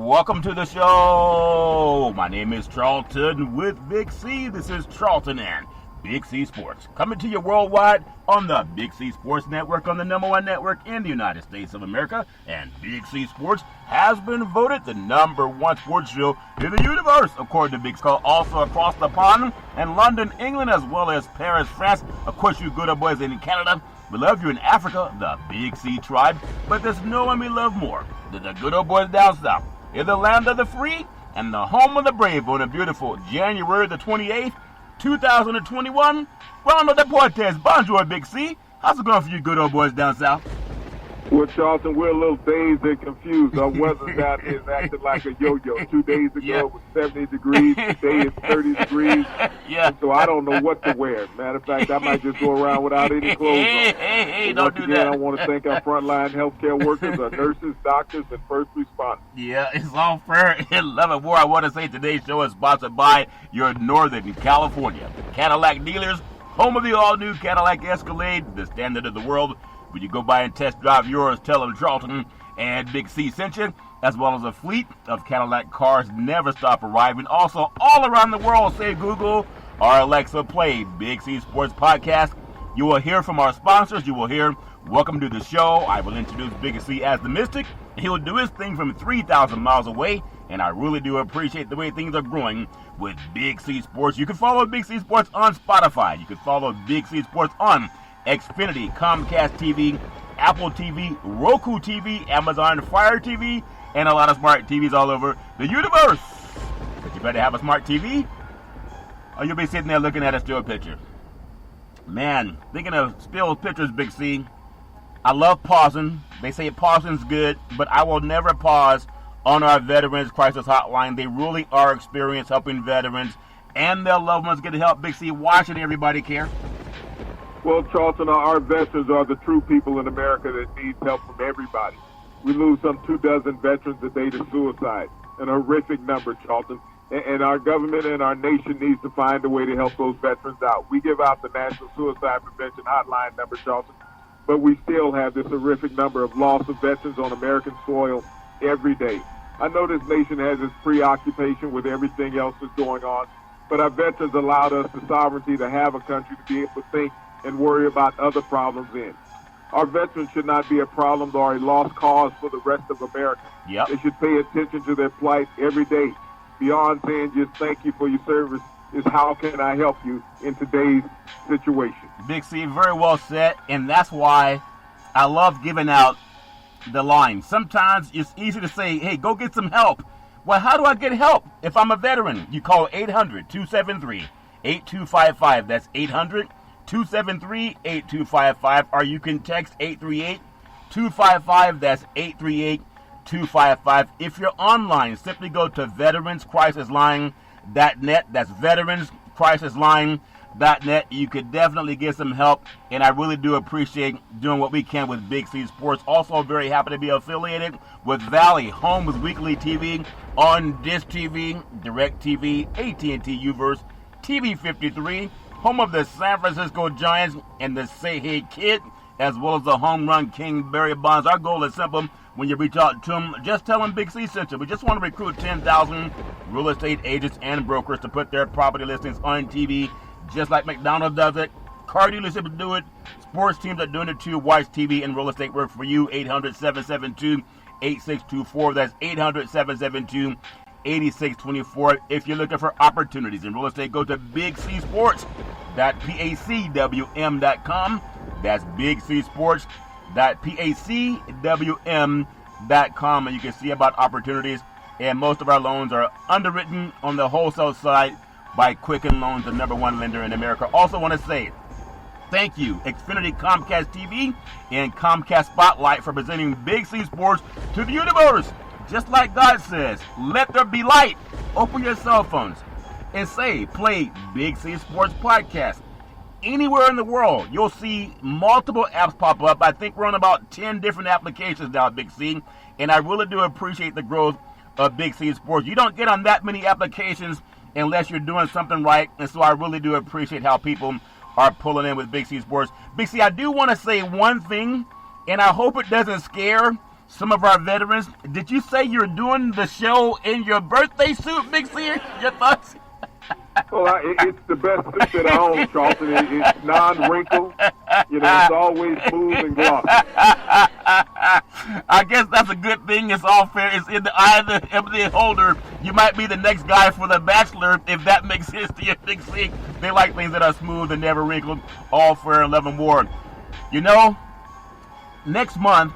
welcome to the show. My name is Charlton with Big C. This is Charlton and Big C Sports, coming to you worldwide on the Big C Sports Network, on the #1 network in the United States of America. And Big C Sports has been voted the #1 sports show in the universe, according to Big C. Also across the pond in London, England, as well as Paris, France. Of course, you good old boys in Canada. We love you in Africa, the Big C tribe. But there's no one we love more than the good old boys down south, in the land of the free and the home of the brave, on a beautiful January the 28th, 2021. Ronald Deportes, bonjour, Big C. How's it going for you good old boys down south? Well, Charlton, we're a little dazed and confused. Our weather down here is acting like a yo-yo. 2 days ago it was 70 degrees. Today it's 30 degrees. Yeah. And so I don't know what to wear. Matter of fact, I might just go around without any clothes on. Hey, don't do Once that. again, I want to thank our frontline healthcare workers, our nurses, doctors, and first responders. Yeah, it's all fair and love and war. I want to say today's show is sponsored by your Northern California Cadillac dealers, home of the all-new Cadillac Escalade, the standard of the world. When you go by and test drive yours, tell them Charlton and Big C sent you, as well as a fleet of Cadillac cars never stop arriving. Also, all around the world, say Google or Alexa, play Big C Sports Podcast. You will hear from our sponsors. You will hear welcome to the show. I will introduce Big C as the Mystic. He will do his thing from 3,000 miles away, and I really do appreciate the way things are growing with Big C Sports. You can follow Big C Sports on Spotify. You can follow Big C Sports on Xfinity, Comcast TV, Apple TV, Roku TV, Amazon Fire TV, and a lot of smart TVs all over the universe. But you better have a smart TV, or you'll be sitting there looking at a still picture. Man, thinking of still pictures, Big C, I love pausing. They say pausing's good, but I will never pause on our Veterans Crisis Hotline. They really are experienced helping veterans and their loved ones get help. Big C, why should everybody care? Well, Charlton, our veterans are the true people in America that needs help from everybody. We lose some 24 veterans a day to suicide, an horrific number, Charlton. And our government and our nation needs to find a way to help those veterans out. We give out the National Suicide Prevention Hotline number, Charlton, but we still have this horrific number of loss of veterans on American soil every day. I know this nation has its preoccupation with everything else that's going on, but our veterans allowed us the sovereignty to have a country to be able to think and worry about other problems in. Our veterans should not be a problem or a lost cause for the rest of America. Yep. They should pay attention to their plight every day. Beyond saying just thank you for your service is how can I help you in today's situation. Big C, very well said, and that's why I love giving out the line. Sometimes it's easy to say, hey, go get some help. Well, how do I get help if I'm a veteran? You call 800-273-8255. That's 800-273-8255, or you can text 838-255. That's 838-255. If you're online, simply go to veteranscrisisline.net. That's veteranscrisisline.net. You could definitely get some help, and I really do appreciate doing what we can with Big C Sports. Also very happy to be affiliated with Valley, home with weekly TV on Dish TV, DirecTV, AT&T Uverse, TV 53, home of the San Francisco Giants and the Say Hey Kid, as well as the home run king Barry Bonds. Our goal is simple. When you reach out to them, just tell them Big C sent you. We just want to recruit 10,000 real estate agents and brokers to put their property listings on TV, just like McDonald's does it. Car dealerships do it. Sports teams are doing it too. Watch TV and real estate work for you. 800-772-8624. That's 800-772-8624. If you're looking for opportunities in real estate, go to BigCSports.pacwm.com. That's BigCSports.pacwm.com, and you can see about opportunities. And most of our loans are underwritten on the wholesale side by Quicken Loans, the #1 lender in America. Also want to say thank you, Xfinity, Comcast TV, and Comcast Spotlight for presenting Big C Sports to the universe. Just like God says, let there be light. Open your cell phones and say, play Big C Sports Podcast. Anywhere in the world, you'll see multiple apps pop up. I think we're on about 10 different applications now, Big C, and I really do appreciate the growth of Big C Sports. You don't get on that many applications unless you're doing something right, and so I really do appreciate how people are pulling in with Big C Sports. Big C, I do want to say one thing, and I hope it doesn't scare some of our veterans. Did you say you're doing the show in your birthday suit, Big C? Your thoughts? Well, it's the best suit that I own, Charlton. It's non-wrinkled. It's always smooth and glossy. I guess that's a good thing. It's all fair. It's in the eye of the beholder. You might be the next guy for The Bachelor, if that makes sense to you, Big C. They like things that are smooth and never wrinkled. All fair and love and war. Next month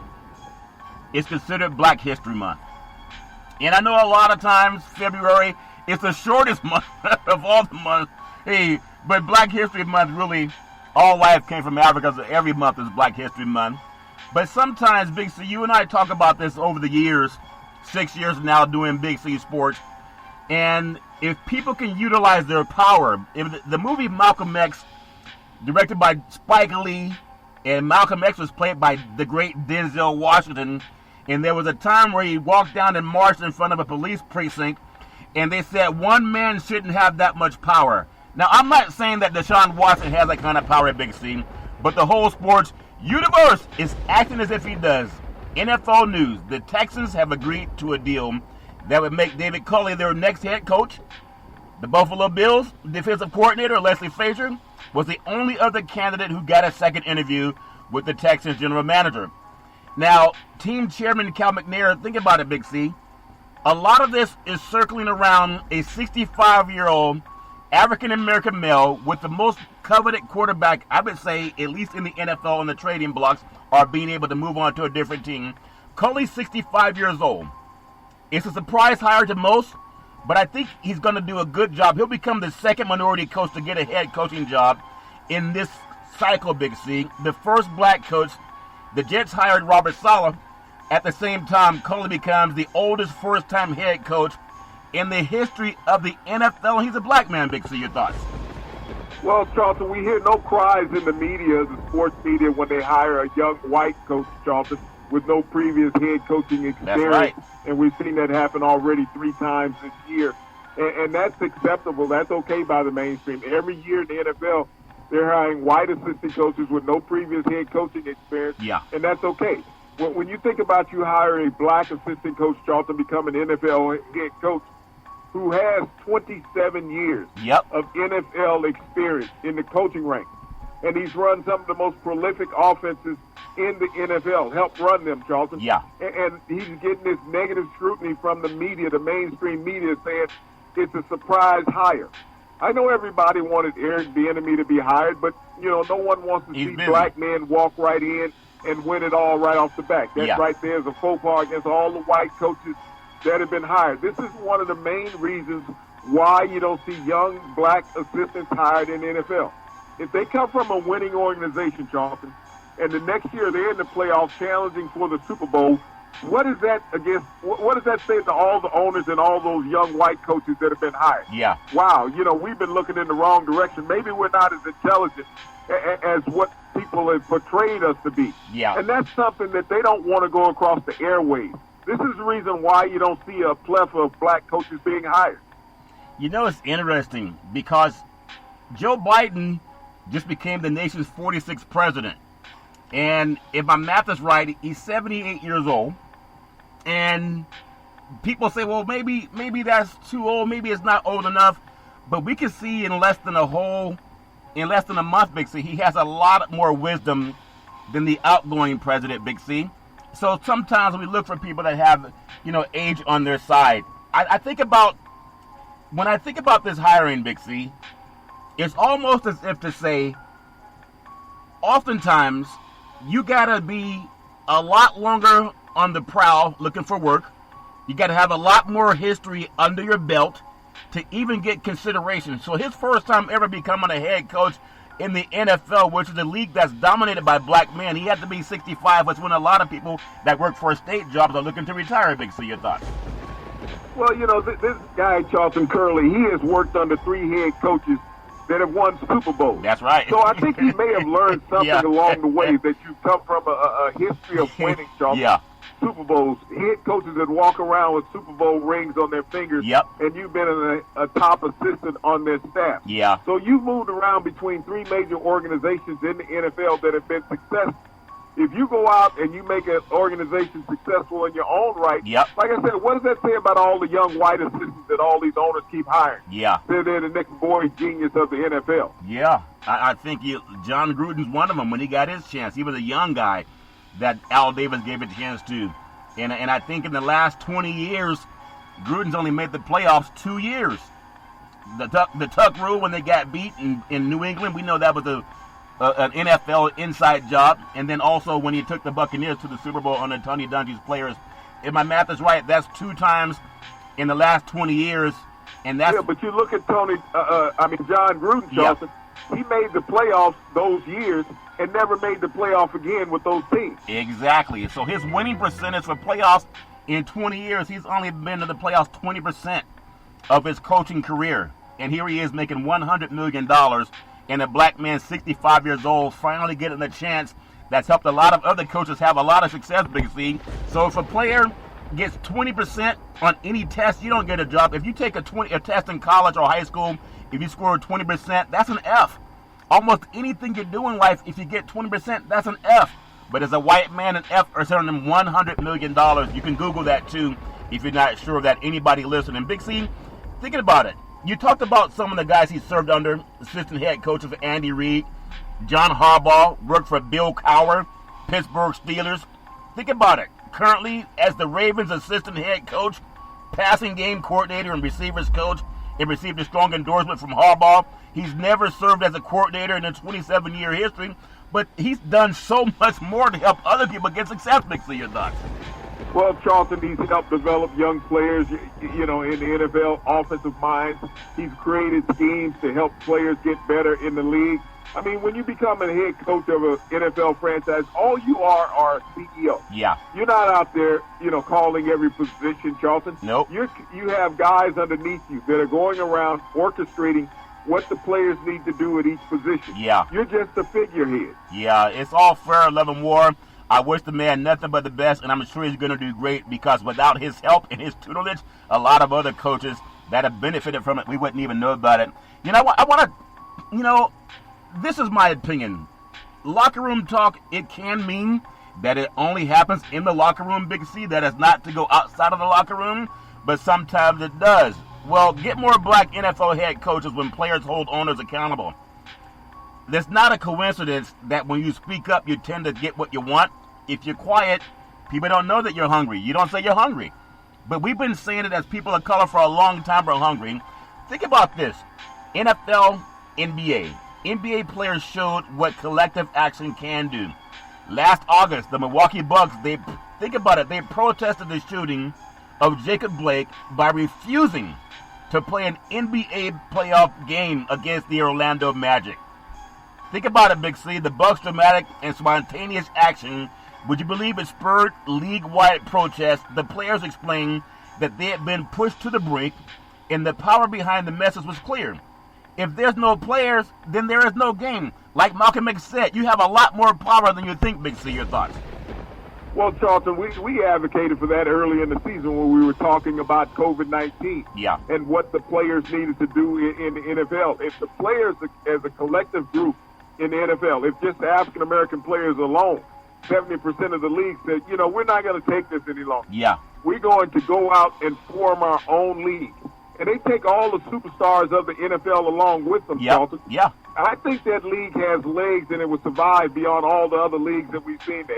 is considered Black History Month. And I know a lot of times February is the shortest month of all the months. Hey, but Black History Month really, all life came from Africa, so every month is Black History Month. But sometimes, Big C, you and I talk about this over the years, 6 years now doing Big C Sports, and if people can utilize their power, if the movie Malcolm X, directed by Spike Lee, and Malcolm X was played by the great Denzel Washington, and there was a time where he walked down and marched in front of a police precinct, and they said one man shouldn't have that much power. Now, I'm not saying that Deshaun Watson has that kind of power at Big C, but the whole sports universe is acting as if he does. NFL news: the Texans have agreed to a deal that would make David Culley their next head coach. The Buffalo Bills defensive coordinator, Leslie Frazier, was the only other candidate who got a second interview with the Texans general manager. Now, team chairman Cal McNair, think about it, Big C. A lot of this is circling around a 65-year-old African-American male with the most coveted quarterback, I would say, at least in the NFL in the trading blocks, are being able to move on to a different team. Culley's 65 years old. It's a surprise hire to most, but I think he's going to do a good job. He'll become the second minority coach to get a head coaching job in this cycle, Big C. The first black coach. The Jets hired Robert Saleh. At the same time, Culley becomes the oldest first-time head coach in the history of the NFL. He's a black man, Big C. Your thoughts? Well, Charlton, we hear no cries in the media, the sports media, when they hire a young white coach, Charlton, with no previous head coaching experience. That's right. And we've seen that happen already 3 times this year. And that's acceptable. That's okay by the mainstream. Every year in the NFL, they're hiring white assistant coaches with no previous head coaching experience. Yeah. And that's okay. When you think about you hire a black assistant coach, Charlton, become an NFL head coach who has 27 years of NFL experience in the coaching ranks, and he's run some of the most prolific offenses in the NFL, helped run them, Charlton. Yeah. And he's getting this negative scrutiny from the media, the mainstream media, saying it's a surprise hire. I know everybody wanted Eric Bieniemy to be hired, but, no one wants to see black men walk right in and win it all right off the back. That right there is a faux pas against all the white coaches that have been hired. This is one of the main reasons why you don't see young black assistants hired in the NFL. If they come from a winning organization, Charlton, and the next year they're in the playoffs challenging for the Super Bowl, what does that say to all the owners and all those young white coaches that have been hired? Yeah. Wow, we've been looking in the wrong direction. Maybe we're not as intelligent as what people have portrayed us to be. Yeah. And that's something that they don't want to go across the airwaves. This is the reason why you don't see a plethora of black coaches being hired. It's interesting because Joe Biden just became the nation's 46th president. And if my math is right, he's 78 years old. And people say, well, maybe that's too old. Maybe it's not old enough. But we can see in less than a month, Big C, he has a lot more wisdom than the outgoing president, Big C. So sometimes we look for people that have, age on their side. When I think about this hiring, Big C, it's almost as if to say, oftentimes, you gotta be a lot longer on the prowl looking for work. You gotta have a lot more history under your belt to even get consideration. So his first time ever becoming a head coach in the NFL, which is a league that's dominated by black men, he had to be 65, which when a lot of people that work for state jobs are looking to retire. Big C, your thoughts? Well, this guy, Charlton Curley, he has worked under 3 head coaches that have won Super Bowls. That's right. So I think he may have learned something along the way, that you come from a history of winning, Charlton. Super Bowls, head coaches that walk around with Super Bowl rings on their fingers, and you've been a top assistant on their staff. So you've moved around between 3 major organizations in the NFL that have been successful. if you go out and you make an organization successful in your own right, Yep. like I said, what does that say about all the young white assistants that all these owners keep hiring? Yeah. They're the next boy genius of the NFL. Yeah, I think John Gruden's one of them when he got his chance. He was a young guy that Al Davis gave a chance to. And I think in the last 20 years, Gruden's only made the playoffs 2 years. The Tuck rule when they got beat in New England, we know that was an NFL inside job. And then also when he took the Buccaneers to the Super Bowl under Tony Dungy's players. If my math is right, that's 2 times in the last 20 years. And that's, yeah, but you look at John Gruden, Charleston. Yeah. He made the playoffs those years and never made the playoff again with those teams. Exactly. So his winning percentage for playoffs in 20 years, he's only been to the playoffs 20% of his coaching career. And here he is making $100 million, and a black man 65 years old finally getting the chance that's helped a lot of other coaches have a lot of success, Big C. So if a player gets 20% on any test, you don't get a job. If you take a test in college or high school, if you score 20%, that's an F. Almost anything you do in life, if you get 20%, that's an F. But as a white man, an F is earning him $100 million. You can Google that too if you're not sure of that. Anybody listening. Big C, thinking about it. You talked about some of the guys he served under, assistant head coaches Andy Reid. John Harbaugh worked for Bill Cowher, Pittsburgh Steelers. Think about it. Currently, as the Ravens' assistant head coach, passing game coordinator, and receivers coach, it received a strong endorsement from Harbaugh. He's never served as a coordinator in a 27-year history, but he's done so much more to help other people get success, Big C, your thoughts? Well, Charlton, he's helped develop young players, in the NFL, offensive minds. He's created schemes to help players get better in the league. I mean, when you become a head coach of an NFL franchise, all you are a CEO. Yeah. You're not out there, calling every position, Charlton. Nope. You have guys underneath you that are going around orchestrating what the players need to do at each position. Yeah. You're just a figurehead. Yeah, it's all fair, love, and war. I wish the man nothing but the best, and I'm sure he's going to do great because without his help and his tutelage, a lot of other coaches that have benefited from it, we wouldn't even know about it. I want to, this is my opinion. Locker room talk, it can mean that it only happens in the locker room, Big C, that is not to go outside of the locker room, but sometimes it does. Well, get more black NFL head coaches when players hold owners accountable. There's not a coincidence that when you speak up, you tend to get what you want. If you're quiet, people don't know that you're hungry. You don't say you're hungry. But we've been saying it as people of color for a long time are hungry. Think about this. NFL, NBA. NBA players showed what collective action can do. Last August, the Milwaukee Bucks, they protested the shooting of Jacob Blake by refusing to play an NBA playoff game against the Orlando Magic. Think about it, Big C. The Bucks' dramatic and spontaneous action, would you believe it spurred league-wide protests? The players explained that they had been pushed to the brink, and the power behind the message was clear. If there's no players, then there is no game. Like Malcolm X said, you have a lot more power than you think, Big C. Your thoughts? Well, Charlton, we advocated for that early in the season when we were talking about COVID-19 and what the players needed to do in the NFL. If the players as a collective group in the NFL, if just the African-American players alone, 70% of the league said, we're not going to take this any longer. Yeah. We're going to go out and form our own league. And they take all the superstars of the NFL along with them, Charlton. Yeah. I think that league has legs and it will survive beyond all the other leagues that we've seen, the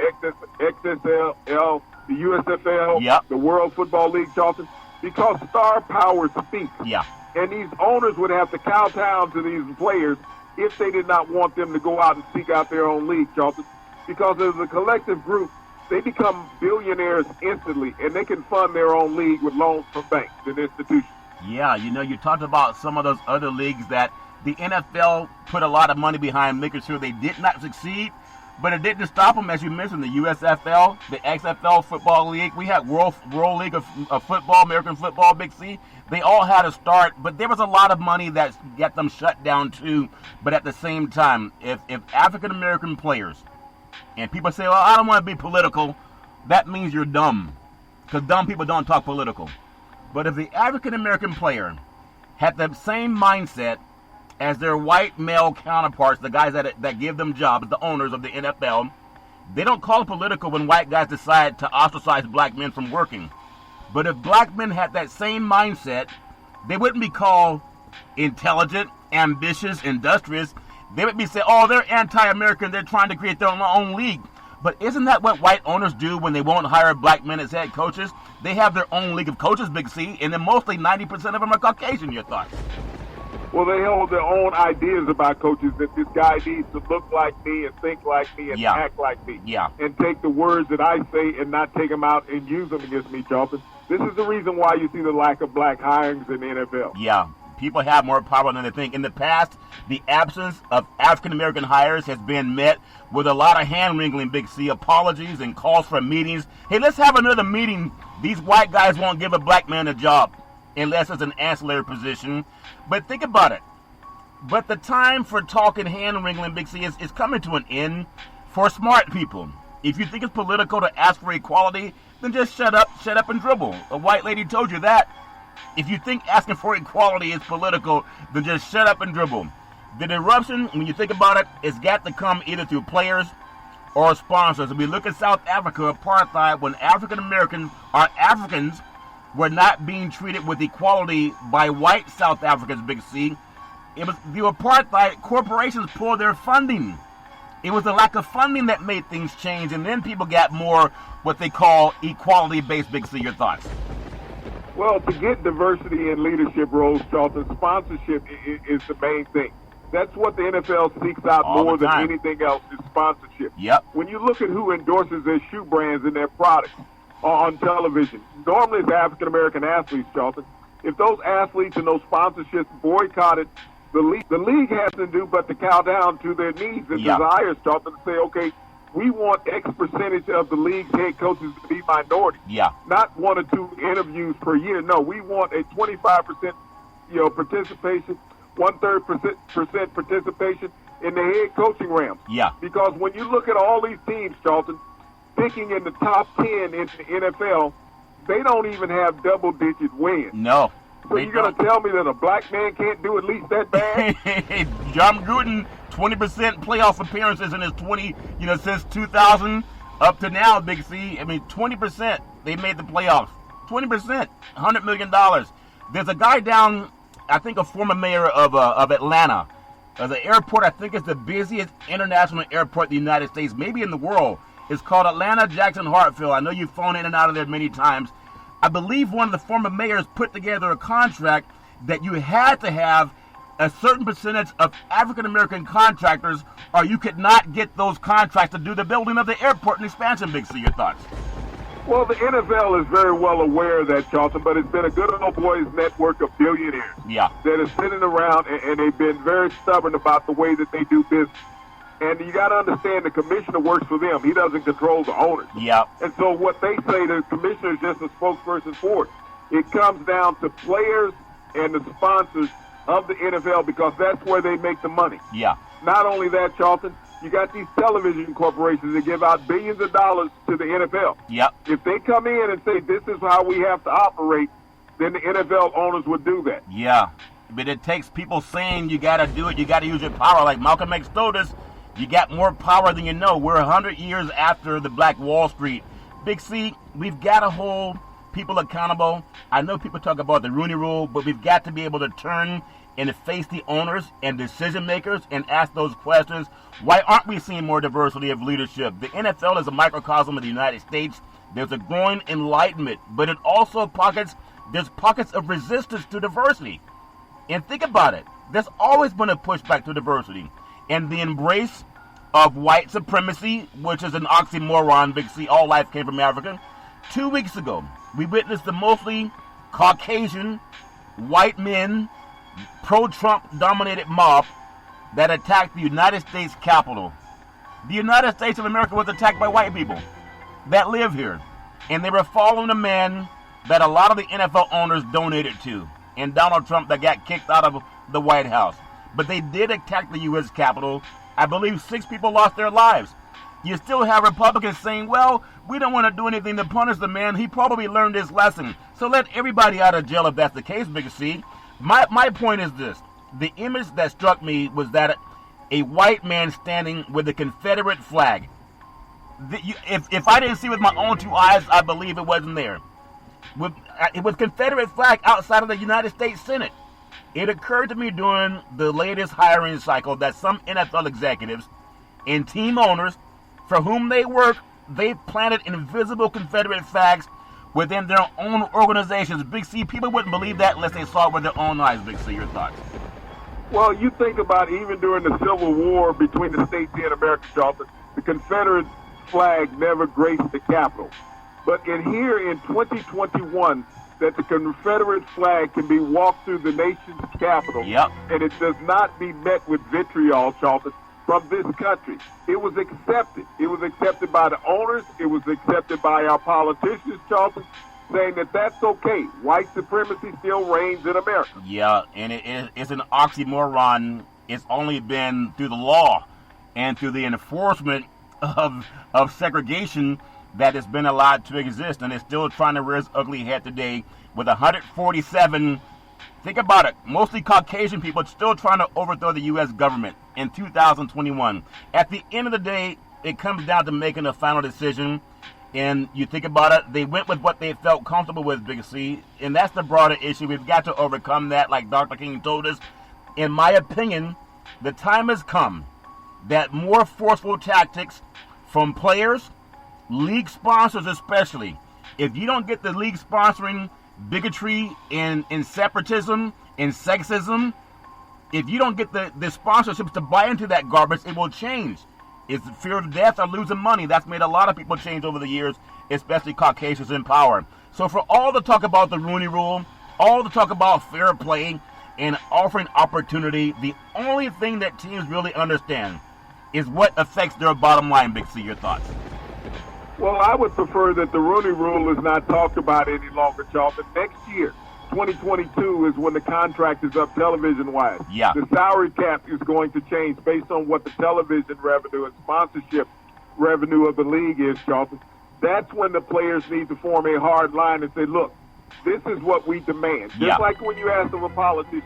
XSL, the USFL, the World Football League, Charlton, because star power speaks. Yeah. And these owners would have to kowtow to these players if they did not want them to go out and seek out their own league, Charlton, because as a collective group, they become billionaires instantly, and they can fund their own league with loans from banks and institutions. Yeah, you talked about some of those other leagues that the NFL put a lot of money behind making sure they did not succeed, but it didn't stop them, as you mentioned, the USFL, the XFL Football League. We had World League of Football, American Football, Big C. They all had a start, but there was a lot of money that got them shut down too. But at the same time, if African-American players, and people say, well, I don't want to be political, that means you're dumb, because dumb people don't talk political. But if the African-American player had the same mindset as their white male counterparts, the guys that give them jobs, the owners of the NFL, They don't call it political when white guys decide to ostracize black men from working. But if black men had that same mindset, they wouldn't be called intelligent, ambitious, industrious. They would be saying, oh, they're anti-American, they're trying to create their own league. But isn't that what white owners do when they won't hire black men as head coaches? They have their own league of coaches, Big C, and then mostly 90% of them are Caucasian, your thoughts? Well, they hold their own ideas about coaches, that this guy needs to look like me and think like me and act like me. Yeah. And take the words that I say and not take them out and use them against me, Charlton. This is the reason why you see the lack of black hirings in the NFL. Yeah. People have more power than they think. In the past, the absence of African-American hires has been met with a lot of hand-wringing, Big C, apologies and calls for meetings. Hey, let's have another meeting. These white guys won't give a black man a job unless it's an ancillary position. But think about it. But the time for talking hand-wringing, Big C, is coming to an end for smart people. If you think it's political to ask for equality, then just shut up and dribble. A white lady told you that. If you think asking for equality is political, then just shut up and dribble. The disruption, when you think about it, has got to come either through players or sponsors. If we look at South Africa, apartheid, when African Americans or Africans were not being treated with equality by white South Africans, Big C, it was the apartheid corporations pulled their funding. It was the lack of funding that made things change, and then people got more what they call equality-based, Big C. Your thoughts? Well, to get diversity in leadership roles, Charlton, sponsorship is the main thing. That's what the NFL seeks out more than anything else is sponsorship. Yep. When you look at who endorses their shoe brands and their products on television, normally it's African-American athletes, Charlton. If those athletes and those sponsorships boycotted, the league has to do but to cow down to their needs and desires, Charlton, to say, okay, we want X percentage of the league's head coaches to be minorities. Yeah. Not 1 or 2 interviews per year. No, we want a 25% participation, 1/3% participation in the head coaching realms. Yeah. Because when you look at all these teams, Charlton, picking in the top 10 in the NFL, they don't even have double-digit wins. No. So you're going to tell me that a black man can't do at least that bad? Jon Gruden, 20% playoff appearances in his since 2000 up to now, Big C. I mean, 20% they made the playoffs. 20%, $100 million. There's a guy down, I think a former mayor of Atlanta. The airport, I think, is the busiest international airport in the United States, maybe in the world. It's called Atlanta Jackson Hartsfield. I know you've flown in and out of there many times. I believe one of the former mayors put together a contract that you had to have a certain percentage of African-American contractors, or you could not get those contracts to do the building of the airport and expansion. Big C, your thoughts? Well, the NFL is very well aware of that, Charlton, but it's been a good old boys network of billionaires that are sitting around, and they've been very stubborn about the way that they do business. And you got to understand the commissioner works for them. He doesn't control the owners. Yeah. And so what they say, the commissioner is just a spokesperson for it. It comes down to players and the sponsors of the NFL because that's where they make the money. Yeah. Not only that, Charlton, you got these television corporations that give out billions of dollars to the NFL. Yep. If they come in and say this is how we have to operate, then the NFL owners would do that. Yeah. But it takes people saying you got to do it, you got to use your power. Like Malcolm X told us, you got more power than you know. We're 100 years after the Black Wall Street. Big C, we've got to hold people accountable. I know people talk about the Rooney Rule, but we've got to be able to turn and face the owners and decision makers and ask those questions. Why aren't we seeing more diversity of leadership? The NFL is a microcosm of the United States. There's a growing enlightenment, but it also there's pockets of resistance to diversity. And think about it. There's always been a pushback to diversity. And the embrace of white supremacy, which is an oxymoron, Big C, all life came from Africa. 2 weeks ago, we witnessed the mostly Caucasian, white men, pro-Trump dominated mob that attacked the United States Capitol. The United States of America was attacked by white people that live here. And they were following a man that a lot of the NFL owners donated to, and Donald Trump that got kicked out of the White House. But they did attack the U.S. Capitol. I believe 6 people lost their lives. You still have Republicans saying, well, we don't want to do anything to punish the man. He probably learned his lesson. So let everybody out of jail if that's the case, Big C. My point is this. The image that struck me was that a white man standing with a Confederate flag. If I didn't see with my own two eyes, I believe it wasn't there. It was Confederate flag outside of the United States Senate. It occurred to me during the latest hiring cycle that some NFL executives and team owners for whom they work, they planted invisible Confederate flags within their own organizations. Big C, people wouldn't believe that unless they saw it with their own eyes. Big C, your thoughts? Well, you think about even during the Civil War between the states here in America, Charlton, the Confederate flag never graced the Capitol. But here in 2021, that the Confederate flag can be walked through the nation's capital, and it does not be met with vitriol, Charlton, from this country. It was accepted. It was accepted by the owners. It was accepted by our politicians, Charlton, saying that that's okay. White supremacy still reigns in America. Yeah, and it's an oxymoron. It's only been through the law and through the enforcement of segregation that has been allowed to exist, and it's still trying to rear its ugly head today with 147, think about it, mostly Caucasian people still trying to overthrow the U.S. government in 2021. At the end of the day, it comes down to making a final decision, and you think about it, they went with what they felt comfortable with, Big C, and that's the broader issue. We've got to overcome that, like Dr. King told us. In my opinion, the time has come that more forceful tactics from players, league sponsors especially. If you don't get the league sponsoring bigotry and separatism and sexism, if you don't get the sponsorships to buy into that garbage, it will change. It's fear of death or losing money. That's made a lot of people change over the years, especially Caucasians in power. So for all the talk about the Rooney Rule, all the talk about fair play and offering opportunity, the only thing that teams really understand is what affects their bottom line. Big C, your thoughts? Well, I would prefer that the Rooney Rule is not talked about any longer, Charlton. Next year, 2022, is when the contract is up television-wise. Yeah. The salary cap is going to change based on what the television revenue and sponsorship revenue of the league is, Charlton. That's when the players need to form a hard line and say, look, this is what we demand. Just like when you ask of a politician,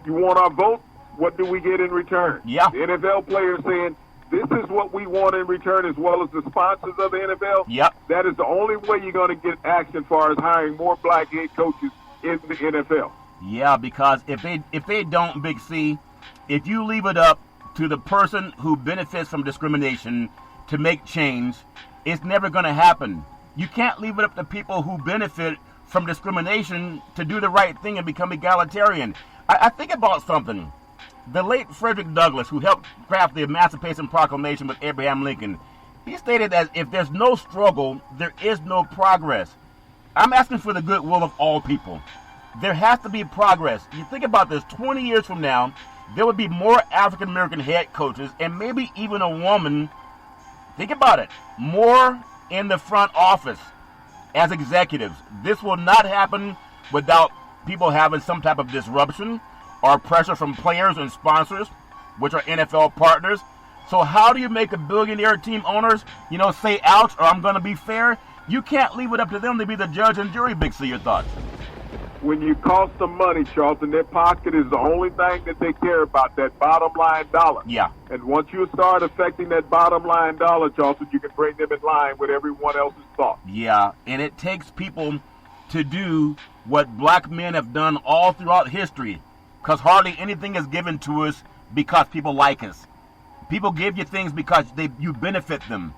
you want our vote? What do we get in return? Yeah. The NFL players saying, this is what we want in return, as well as the sponsors of the NFL. Yep. That is the only way you're going to get action as far as hiring more black head coaches in the NFL. Yeah, because if they don't, Big C, if you leave it up to the person who benefits from discrimination to make change, it's never going to happen. You can't leave it up to people who benefit from discrimination to do the right thing and become egalitarian. I think about something. The late Frederick Douglass, who helped craft the Emancipation Proclamation with Abraham Lincoln, he stated that if there's no struggle, there is no progress. I'm asking for the goodwill of all people. There has to be progress. You think about this, 20 years from now, there would be more African American head coaches and maybe even a woman, think about it, more in the front office as executives. This will not happen without people having some type of disruption or pressure from players and sponsors, which are NFL partners. So how do you make a billionaire team owners, say ouch or I'm going to be fair? You can't leave it up to them to be the judge and jury. Big C, your thoughts? When you cost them money, Charlton, their pocket is the only thing that they care about, that bottom line dollar. Yeah. And once you start affecting that bottom line dollar, Charlton, you can bring them in line with everyone else's thoughts. Yeah, and it takes people to do what black men have done all throughout history, because hardly anything is given to us because people like us. People give you things because you benefit them.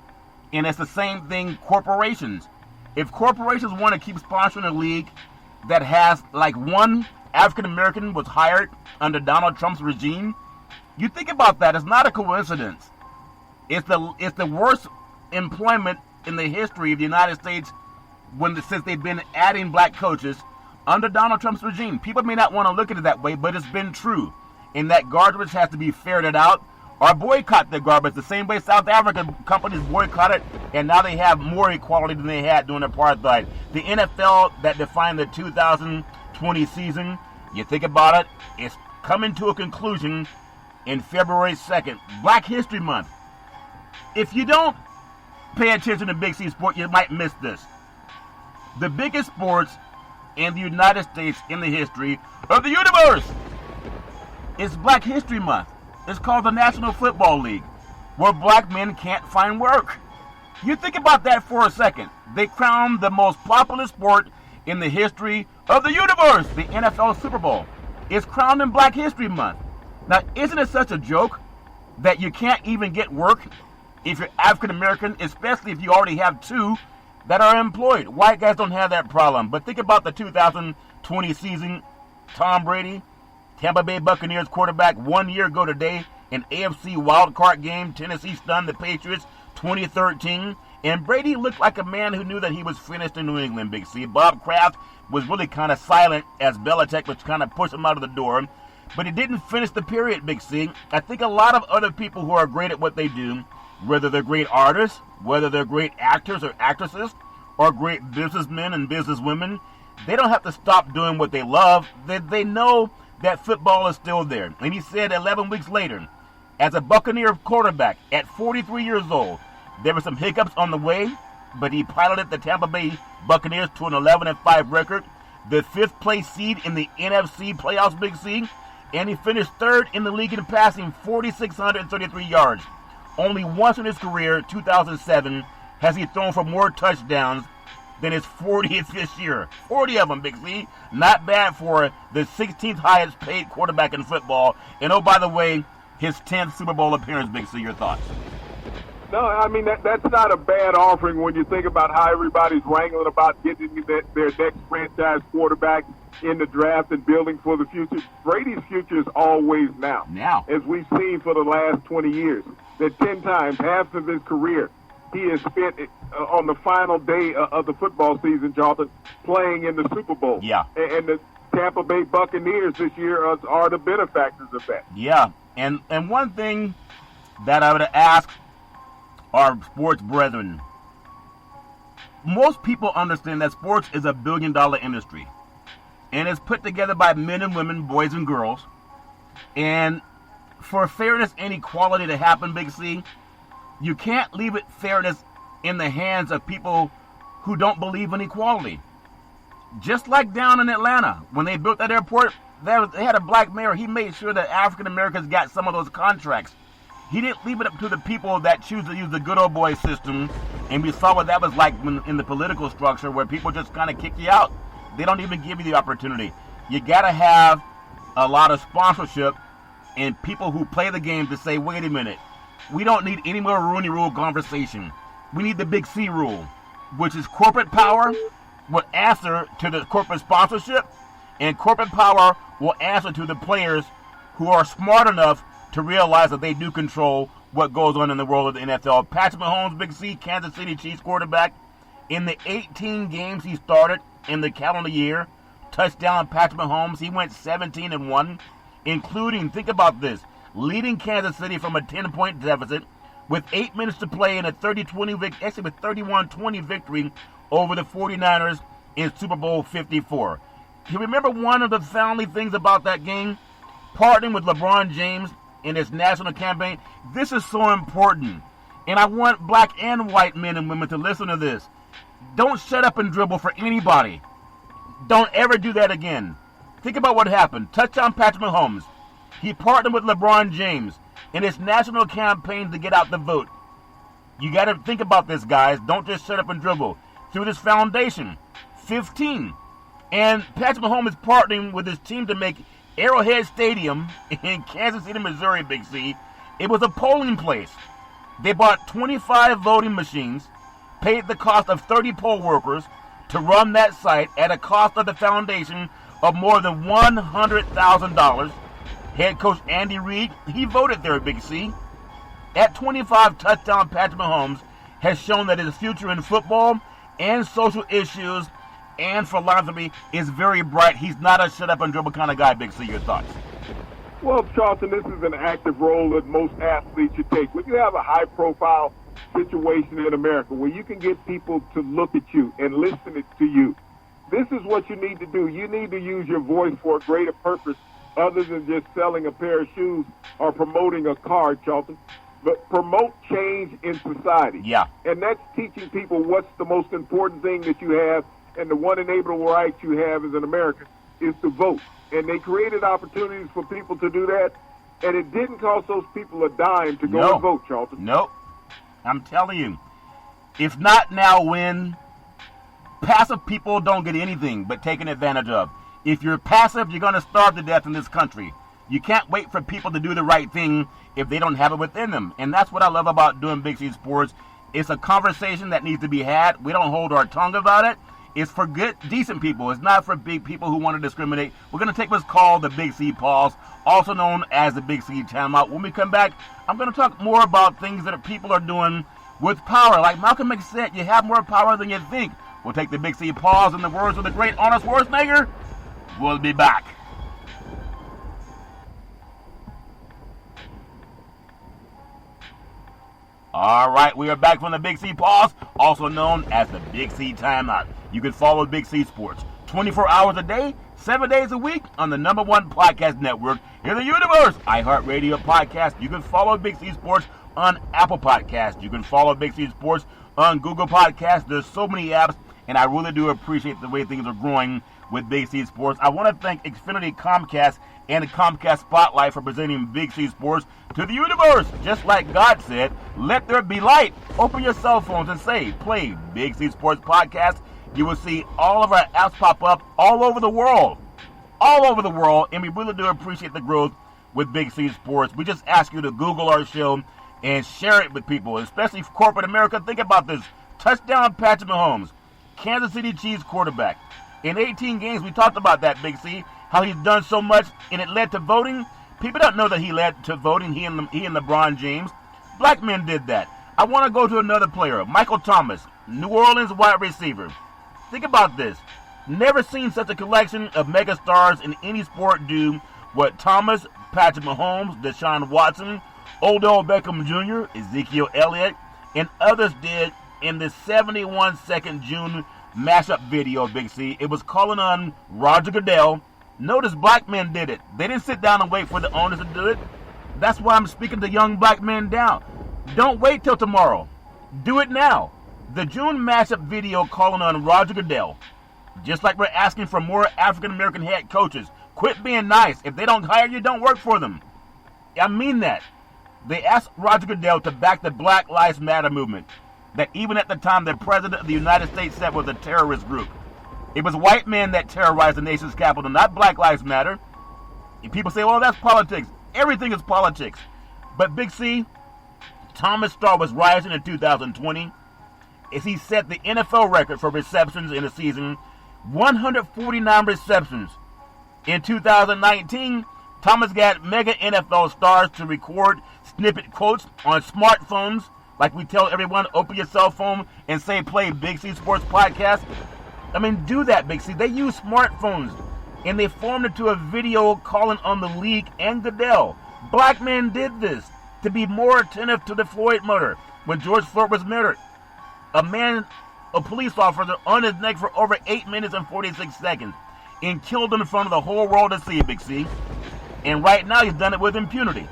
And it's the same thing, corporations. If corporations want to keep sponsoring a league that has, like, one African American was hired under Donald Trump's regime, you think about that. It's not a coincidence. It's the worst employment in the history of the United States since they've been adding black coaches under Donald Trump's regime. People may not want to look at it that way, but it's been true. And that garbage has to be ferreted out or boycott the garbage the same way South African companies boycotted, and now they have more equality than they had during apartheid. The NFL that defined the 2020 season, you think about it, it's coming to a conclusion in February 2nd, Black History Month. If you don't pay attention to Big C Sport, you might miss this. The biggest sports in the United States in the history of the universe is Black History Month. It's called the National Football League, where black men can't find work. You think about that for a second. They crowned the most popular sport in the history of the universe. The NFL Super Bowl is crowned in Black History Month. Now, isn't it such a joke that you can't even get work if you're African American, especially if you already have two that are employed? White guys don't have that problem. But think about the 2020 season. Tom Brady, Tampa Bay Buccaneers quarterback, 1 year ago today, an AFC wildcard game. Tennessee stunned the Patriots 2013. And Brady looked like a man who knew that he was finished in New England, Big C. Bob Kraft was really kind of silent as Belichick was kind of pushing him out of the door. But he didn't finish the period, Big C. I think a lot of other people who are great at what they do, whether they're great artists, whether they're great actors or actresses, or great businessmen and businesswomen, they don't have to stop doing what they love. They know that football is still there. And he said 11 weeks later, as a Buccaneer quarterback at 43 years old, there were some hiccups on the way, but he piloted the Tampa Bay Buccaneers to an 11-5 record, the 5th place seed in the NFC playoffs, Big C, and he finished 3rd in the league in passing, 4,633 yards. Only once in his career, 2007, has he thrown for more touchdowns than his 40th this year. 40 of them, Big C. Not bad for the 16th highest paid quarterback in football. And oh, by the way, his 10th Super Bowl appearance, Big C. Your thoughts? No, I mean, that's not a bad offering when you think about how everybody's wrangling about getting their next franchise quarterback in the draft and building for the future. Brady's future is always now. Now. As we've seen for the last 20 years, that 10 times, half of his career, he has spent on the final day of the football season, Charlton, playing in the Super Bowl. Yeah. And the Tampa Bay Buccaneers this year are the benefactors of that. Yeah. And one thing that I would ask our sports brethren, most people understand that sports is a billion-dollar industry. And it's put together by men and women, boys and girls. And for fairness and equality to happen, Big C, you can't leave fairness in the hands of people who don't believe in equality. Just like down in Atlanta, when they built that airport, they had a black mayor. He made sure that African Americans got some of those contracts. He didn't leave it up to the people that choose to use the good old boy system. And we saw what that was like in the political structure, where people just kind of kick you out. They don't even give you the opportunity. You got to have a lot of sponsorship and people who play the game to say, wait a minute, we don't need any more Rooney Rule conversation. We need the Big C rule, which is corporate power will answer to the corporate sponsorship, and corporate power will answer to the players who are smart enough to realize that they do control what goes on in the world of the NFL. Patrick Mahomes, Big C, Kansas City Chiefs quarterback, in the 18 games he started in the calendar year, touchdown Patrick Mahomes, he went 17-1, including, think about this, leading Kansas City from a 10-point deficit with 8 minutes to play in a 31-20 victory over the 49ers in Super Bowl 54. You remember one of the founding things about that game? Partnering with LeBron James in his national campaign. This is so important. And I want black and white men and women to listen to this. Don't shut up and dribble for anybody. Don't ever do that again. Think about what happened. Touchdown Patrick Mahomes. He partnered with LeBron James in his national campaign to get out the vote. You got to think about this, guys. Don't just shut up and dribble. Through this foundation, 15. And Patrick Mahomes is partnering with his team to make Arrowhead Stadium in Kansas City, Missouri, Big C. It was a polling place. They bought 25 voting machines, paid the cost of 30 poll workers to run that site at a cost of the foundation of more than $100,000. Head coach Andy Reid, he voted there, Big C. At 25 touchdown, Patrick Mahomes has shown that his future in football and social issues and philanthropy is very bright. He's not a shut up and dribble kind of guy, Big C. Your thoughts? Well, Charlton, this is an active role that most athletes should take. When you have a high-profile situation in America where you can get people to look at you and listen to you, this is what you need to do. You need to use your voice for a greater purpose other than just selling a pair of shoes or promoting a car, Charlton. But promote change in society. Yeah. And that's teaching people what's the most important thing that you have, and the one enabling right you have as an American is to vote. And they created opportunities for people to do that, and it didn't cost those people a dime to go and vote, Charlton. Nope. I'm telling you. If not now, when? Passive people don't get anything but taken advantage of. If you're passive, you're going to starve to death in this country. You can't wait for people to do the right thing if they don't have it within them. And that's what I love about doing Big C Sports. It's a conversation that needs to be had. We don't hold our tongue about it. It's for good, decent people. It's not for big people who want to discriminate. We're going to take what's called the Big C Pause, also known as the Big C Timeout. When we come back, I'm going to talk more about things that people are doing with power. Like Malcolm X said, you have more power than you think. We'll take the Big C Pause in the words of the great Arnold Schwarzenegger. We'll be back. All right, we are back from the Big C Pause, also known as the Big C Timeout. You can follow Big C Sports 24 hours a day, 7 days a week on the #1 podcast network in the universe, iHeartRadio Podcast. You can follow Big C Sports on Apple Podcasts. You can follow Big C Sports on Google Podcasts. There's so many apps, and I really do appreciate the way things are growing with Big C Sports. I want to thank Xfinity Comcast and the Comcast Spotlight for presenting Big C Sports to the universe. Just like God said, let there be light. Open your cell phones and say, play Big C Sports Podcast. You will see all of our apps pop up all over the world. All over the world. And we really do appreciate the growth with Big C Sports. We just ask you to Google our show and share it with people, especially corporate America. Think about this. Touchdown Patrick Mahomes, Kansas City Chiefs quarterback. In 18 games, we talked about that, Big C, how he's done so much, and it led to voting. People don't know that he led to voting, he and LeBron James. Black men did that. I want to go to another player, Michael Thomas, New Orleans wide receiver. Think about this. Never seen such a collection of megastars in any sport do what Thomas, Patrick Mahomes, Deshaun Watson, Odell Beckham Jr., Ezekiel Elliott, and others did in the 71-second June mashup video, Big C. It was calling on Roger Goodell. Notice black men did it. They didn't sit down and wait for the owners to do it. That's why I'm speaking to young black men down. Don't wait till tomorrow. Do it now. The June mashup video calling on Roger Goodell. Just like we're asking for more African-American head coaches. Quit being nice. If they don't hire you, don't work for them. I mean that. They asked Roger Goodell to back the Black Lives Matter movement that even at the time the President of the United States said was a terrorist group. It was white men that terrorized the nation's capital, not Black Lives Matter. And people say, well, that's politics. Everything is politics. But Big C, Thomas' star was rising in 2020 as he set the NFL record for receptions in a season, 149 receptions. In 2019, Thomas got mega NFL stars to record snippet quotes on smartphones. Like we tell everyone, open your cell phone and say, play Big C Sports Podcast. I mean, do that, Big C. They use smartphones, and they formed into a video calling on the league and Goodell. Black men did this to be more attentive to the Floyd murder. When George Floyd was murdered, a police officer on his neck for over 8 minutes and 46 seconds and killed him in front of the whole world to see, Big C. And right now, he's done it with impunity.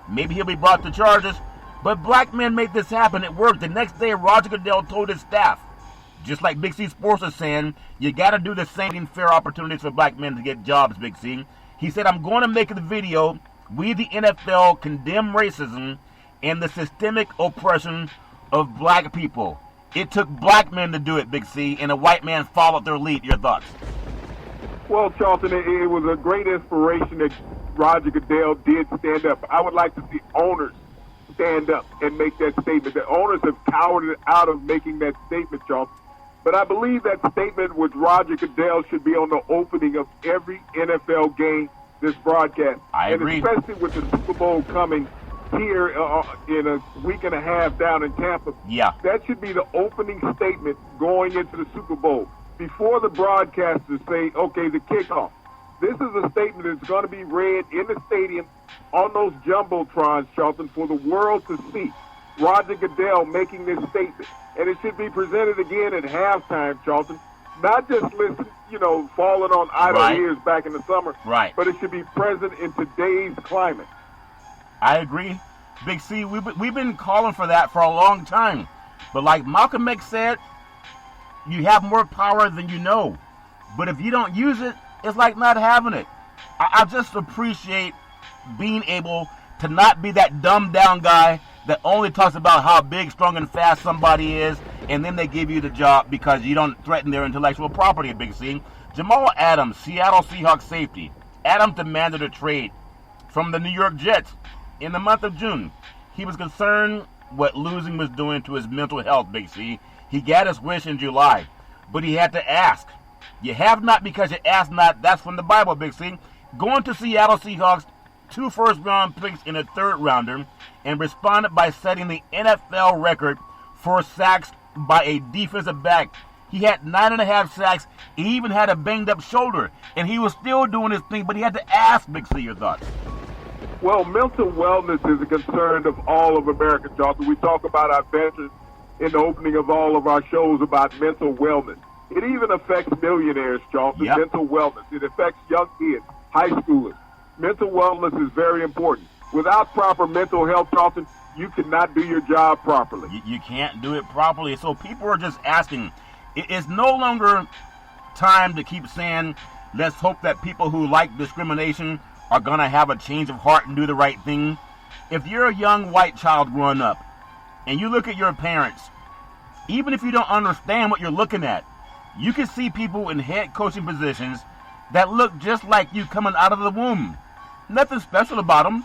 Maybe he'll be brought to charges, but black men made this happen. It worked. The next day, Roger Goodell told his staff, just like Big C Sports is saying, you got to do the same fair opportunities for black men to get jobs, Big C. He said, I'm going to make the video, we the NFL condemn racism and the systemic oppression of black people. It took black men to do it, Big C, and a white man followed their lead. Your thoughts? Well, Charlton, it was a great inspiration that Roger Goodell did stand up. I would like to see owners stand up and make that statement. The owners have cowered out of making that statement, Charlton. But I believe that statement with Roger Goodell should be on the opening of every NFL game this broadcast. I agree. And especially with the Super Bowl coming here in a week and a half down in Tampa. Yeah. That should be the opening statement going into the Super Bowl. Before the broadcasters say, okay, the kickoff. This is a statement that's going to be read in the stadium on those jumbotrons, Charlton, for the world to see. Roger Goodell making this statement. And it should be presented again at halftime, Charlton. Not just listen, falling on idle ears back in the summer. Right. But it should be present in today's climate. I agree. Big C, we've been calling for that for a long time. But like Malcolm X said, you have more power than you know. But if you don't use it, it's like not having it. I just appreciate being able to not be that dumbed down guy that only talks about how big, strong, and fast somebody is and then they give you the job because you don't threaten their intellectual property, Big C. Jamal Adams, Seattle Seahawks safety. Adams demanded a trade from the New York Jets in the month of June. He was concerned what losing was doing to his mental health, Big C. He got his wish in July, but he had to ask. You have not because you ask not. That's from the Bible, Big C. Going to Seattle Seahawks, 2 first-round picks in a third-rounder, and responded by setting the NFL record for sacks by a defensive back. He had 9.5 sacks. He even had a banged-up shoulder, and he was still doing his thing, but he had to ask, Big C, your thoughts. Well, mental wellness is a concern of all of America, Charlton. We talk about our veterans in the opening of all of our shows about mental wellness. It even affects millionaires, Charlton, mental wellness. It affects young kids, high schoolers. Mental wellness is very important. Without proper mental health, Charlton, you cannot do your job properly. You can't do it properly. So people are just asking. It's no longer time to keep saying, let's hope that people who like discrimination are going to have a change of heart and do the right thing. If you're a young white child growing up and you look at your parents, even if you don't understand what you're looking at, you can see people in head coaching positions that look just like you coming out of the womb. Nothing special about them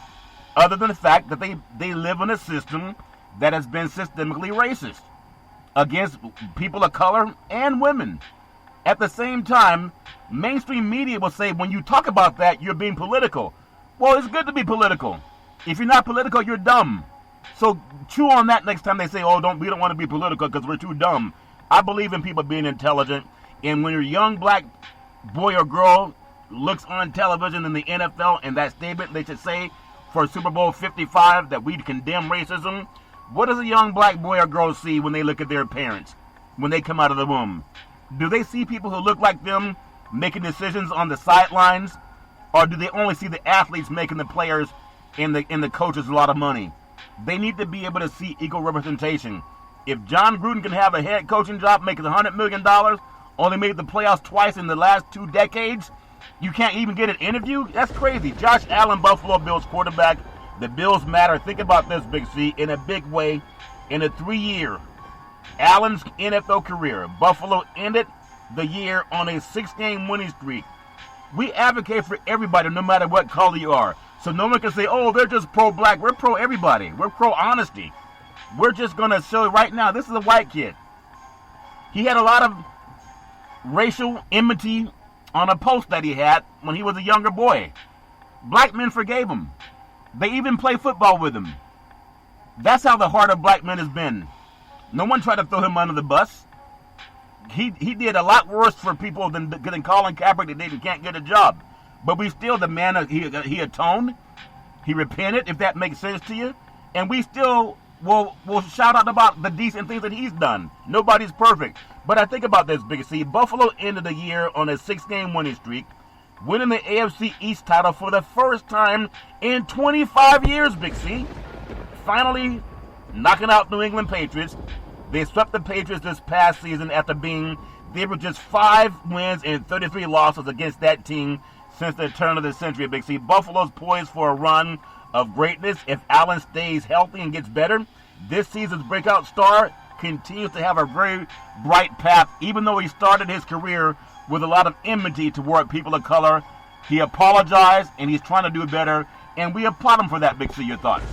other than the fact that they live in a system that has been systemically racist against people of color and women. At the same time, mainstream media will say when you talk about that, you're being political. Well, it's good to be political. If you're not political, you're dumb. So chew on that next time they say, we don't want to be political because we're too dumb. I believe in people being intelligent, and when your young black boy or girl looks on television in the NFL and that statement they should say for Super Bowl 55 that we condemn racism, what does a young black boy or girl see when they look at their parents, when they come out of the womb? Do they see people who look like them making decisions on the sidelines, or do they only see the athletes making the players and the coaches a lot of money? They need to be able to see equal representation. If John Gruden can have a head coaching job making $100 million, only made the playoffs twice in the last 2 decades, you can't even get an interview? That's crazy. Josh Allen, Buffalo Bills quarterback. The Bills matter. Think about this, Big C, in a big way. In a 3-year Allen's NFL career, Buffalo ended the year on a 6-game winning streak. We advocate for everybody, no matter what color you are. So no one can say, they're just pro-black. We're pro-everybody. We're pro-honesty. We're just going to show right now, this is a white kid. He had a lot of racial enmity on a post that he had when he was a younger boy. Black men forgave him. They even play football with him. That's how the heart of black men has been. No one tried to throw him under the bus. He did a lot worse for people than Colin Kaepernick that can't get a job. But we still, the man, he atoned. He repented, if that makes sense to you. And we still will shout out about the decent things that he's done. Nobody's perfect. But I think about this, Big C. Buffalo ended the year on a 6-game winning streak, winning the AFC East title for the first time in 25 years, Big C. Finally, knocking out New England Patriots. They swept the Patriots this past season after they were just 5 wins and 33 losses against that team since the turn of the century, Big C. Buffalo's poised for a run of greatness if Allen stays healthy and gets better. This season's breakout star continues to have a very bright path, even though he started his career with a lot of enmity toward people of color. He apologized, and he's trying to do better, and we applaud him for that, Big C. Your thoughts?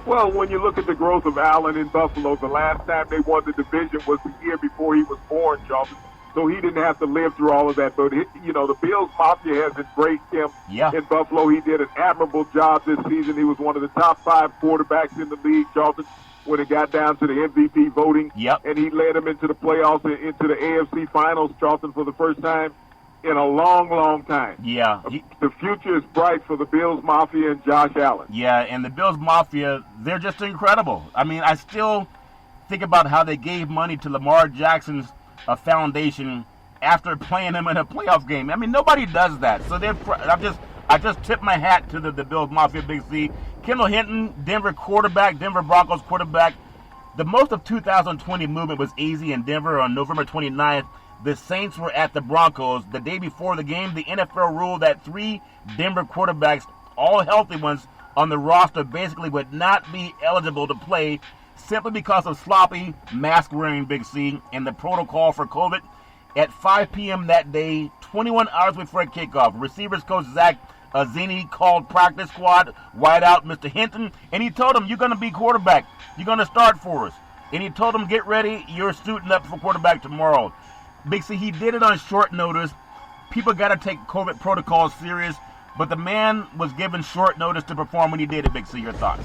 Well, when you look at the growth of Allen in Buffalo, the last time they won the division was the year before he was born, Charlton. So he didn't have to live through all of that. But, the Bills Mafia has embraced him in Buffalo. He did an admirable job this season. He was one of the top 5 quarterbacks in the league, Charlton, when it got down to the MVP voting. And he led them into the playoffs, into the AFC Finals, Charlton, for the first time in a long, long time. The future is bright for the Bills Mafia and Josh Allen. And the Bills Mafia, they're just incredible. I mean, I still think about how they gave money to Lamar Jackson's foundation after playing him in a playoff game. I mean, nobody does that. So I just tip my hat to the Bills Mafia, Big C. Kendall Hinton, Denver Broncos quarterback. The most of 2020 movement was easy in Denver on November 29th. The Saints were at the Broncos. The day before the game, the NFL ruled that 3 Denver quarterbacks, all healthy ones, on the roster basically would not be eligible to play simply because of sloppy mask wearing, Big C, and the protocol for COVID. At 5 p.m. that day, 21 hours before kickoff, receivers coach Zach Zini called practice squad wideout Mr. Hinton, and he told him, "You're going to be quarterback. You're going to start for us." And he told him, "Get ready. You're suiting up for quarterback tomorrow." Big C, he did it on short notice. People got to take COVID protocols serious, but the man was given short notice to perform when he did it. Big C, your thoughts?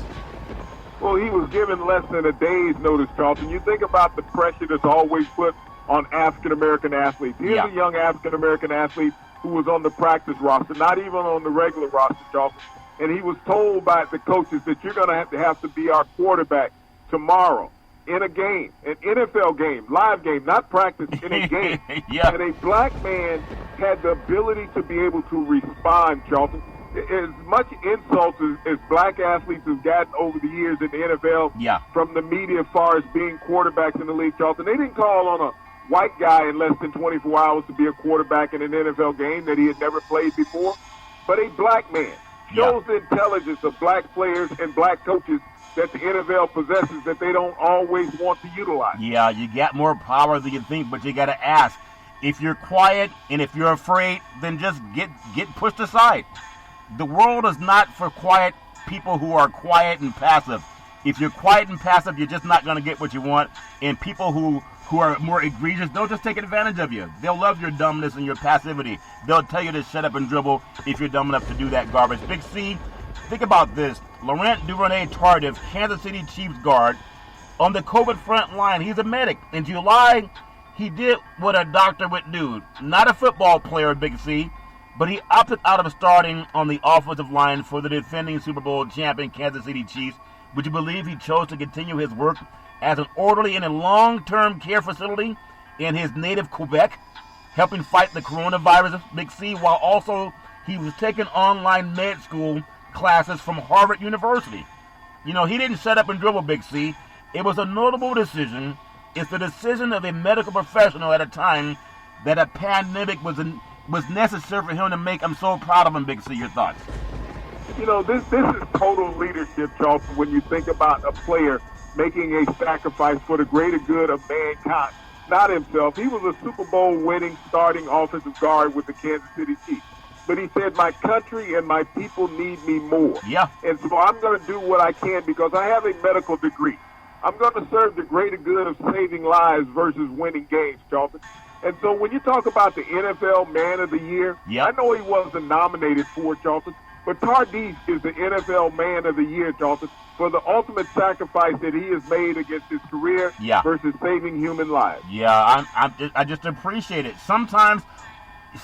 Well, he was given less than a day's notice, Charlton. You think about the pressure that's always put on African-American athletes. Here's a young African-American athlete who was on the practice roster, not even on the regular roster, Charlton. And he was told by the coaches that you're going to have to be our quarterback tomorrow in a game, an NFL game, live game, not practice, in a game. And a black man had the ability to be able to respond, Charlton. As much insults as black athletes have gotten over the years in the NFL from the media as far as being quarterbacks in the league, Charlton, they didn't call on a white guy in less than 24 hours to be a quarterback in an NFL game that he had never played before. But a black man shows the intelligence of black players and black coaches that the NFL possesses that they don't always want to utilize. Yeah, you got more power than you think, but you got to ask. If you're quiet and if you're afraid, then just get pushed aside. The world is not for quiet people who are quiet and passive. If you're quiet and passive, you're just not going to get what you want. And people who are more egregious, they'll just take advantage of you. They'll love your dumbness and your passivity. They'll tell you to shut up and dribble if you're dumb enough to do that garbage. Big C, think about this. Laurent Duvernay-Tardif, Kansas City Chiefs guard, on the COVID front line. He's a medic. In July, he did what a doctor would do. Not a football player, Big C, but he opted out of starting on the offensive line for the defending Super Bowl champion Kansas City Chiefs. Would you believe he chose to continue his work as an orderly in a long-term care facility in his native Quebec, helping fight the coronavirus, Big C, while also he was taking online med school classes from Harvard University. You know, he didn't shut up and dribble, Big C. It was a notable decision. It's the decision of a medical professional at a time that a pandemic was necessary for him to make. I'm so proud of him, Big C. Your thoughts? You know, this is total leadership, Charlton, when you think about a player making a sacrifice for the greater good of mankind, not himself. He was a Super Bowl winning starting offensive guard with the Kansas City Chiefs. But he said, my country and my people need me more. And so I'm going to do what I can because I have a medical degree. I'm going to serve the greater good of saving lives versus winning games, Charlton. And so when you talk about the NFL Man of the Year, I know he wasn't nominated for it, Charlton, but Tardif is the NFL Man of the Year, Charlton, for the ultimate sacrifice that he has made against his career versus saving human lives. I just appreciate it. Sometimes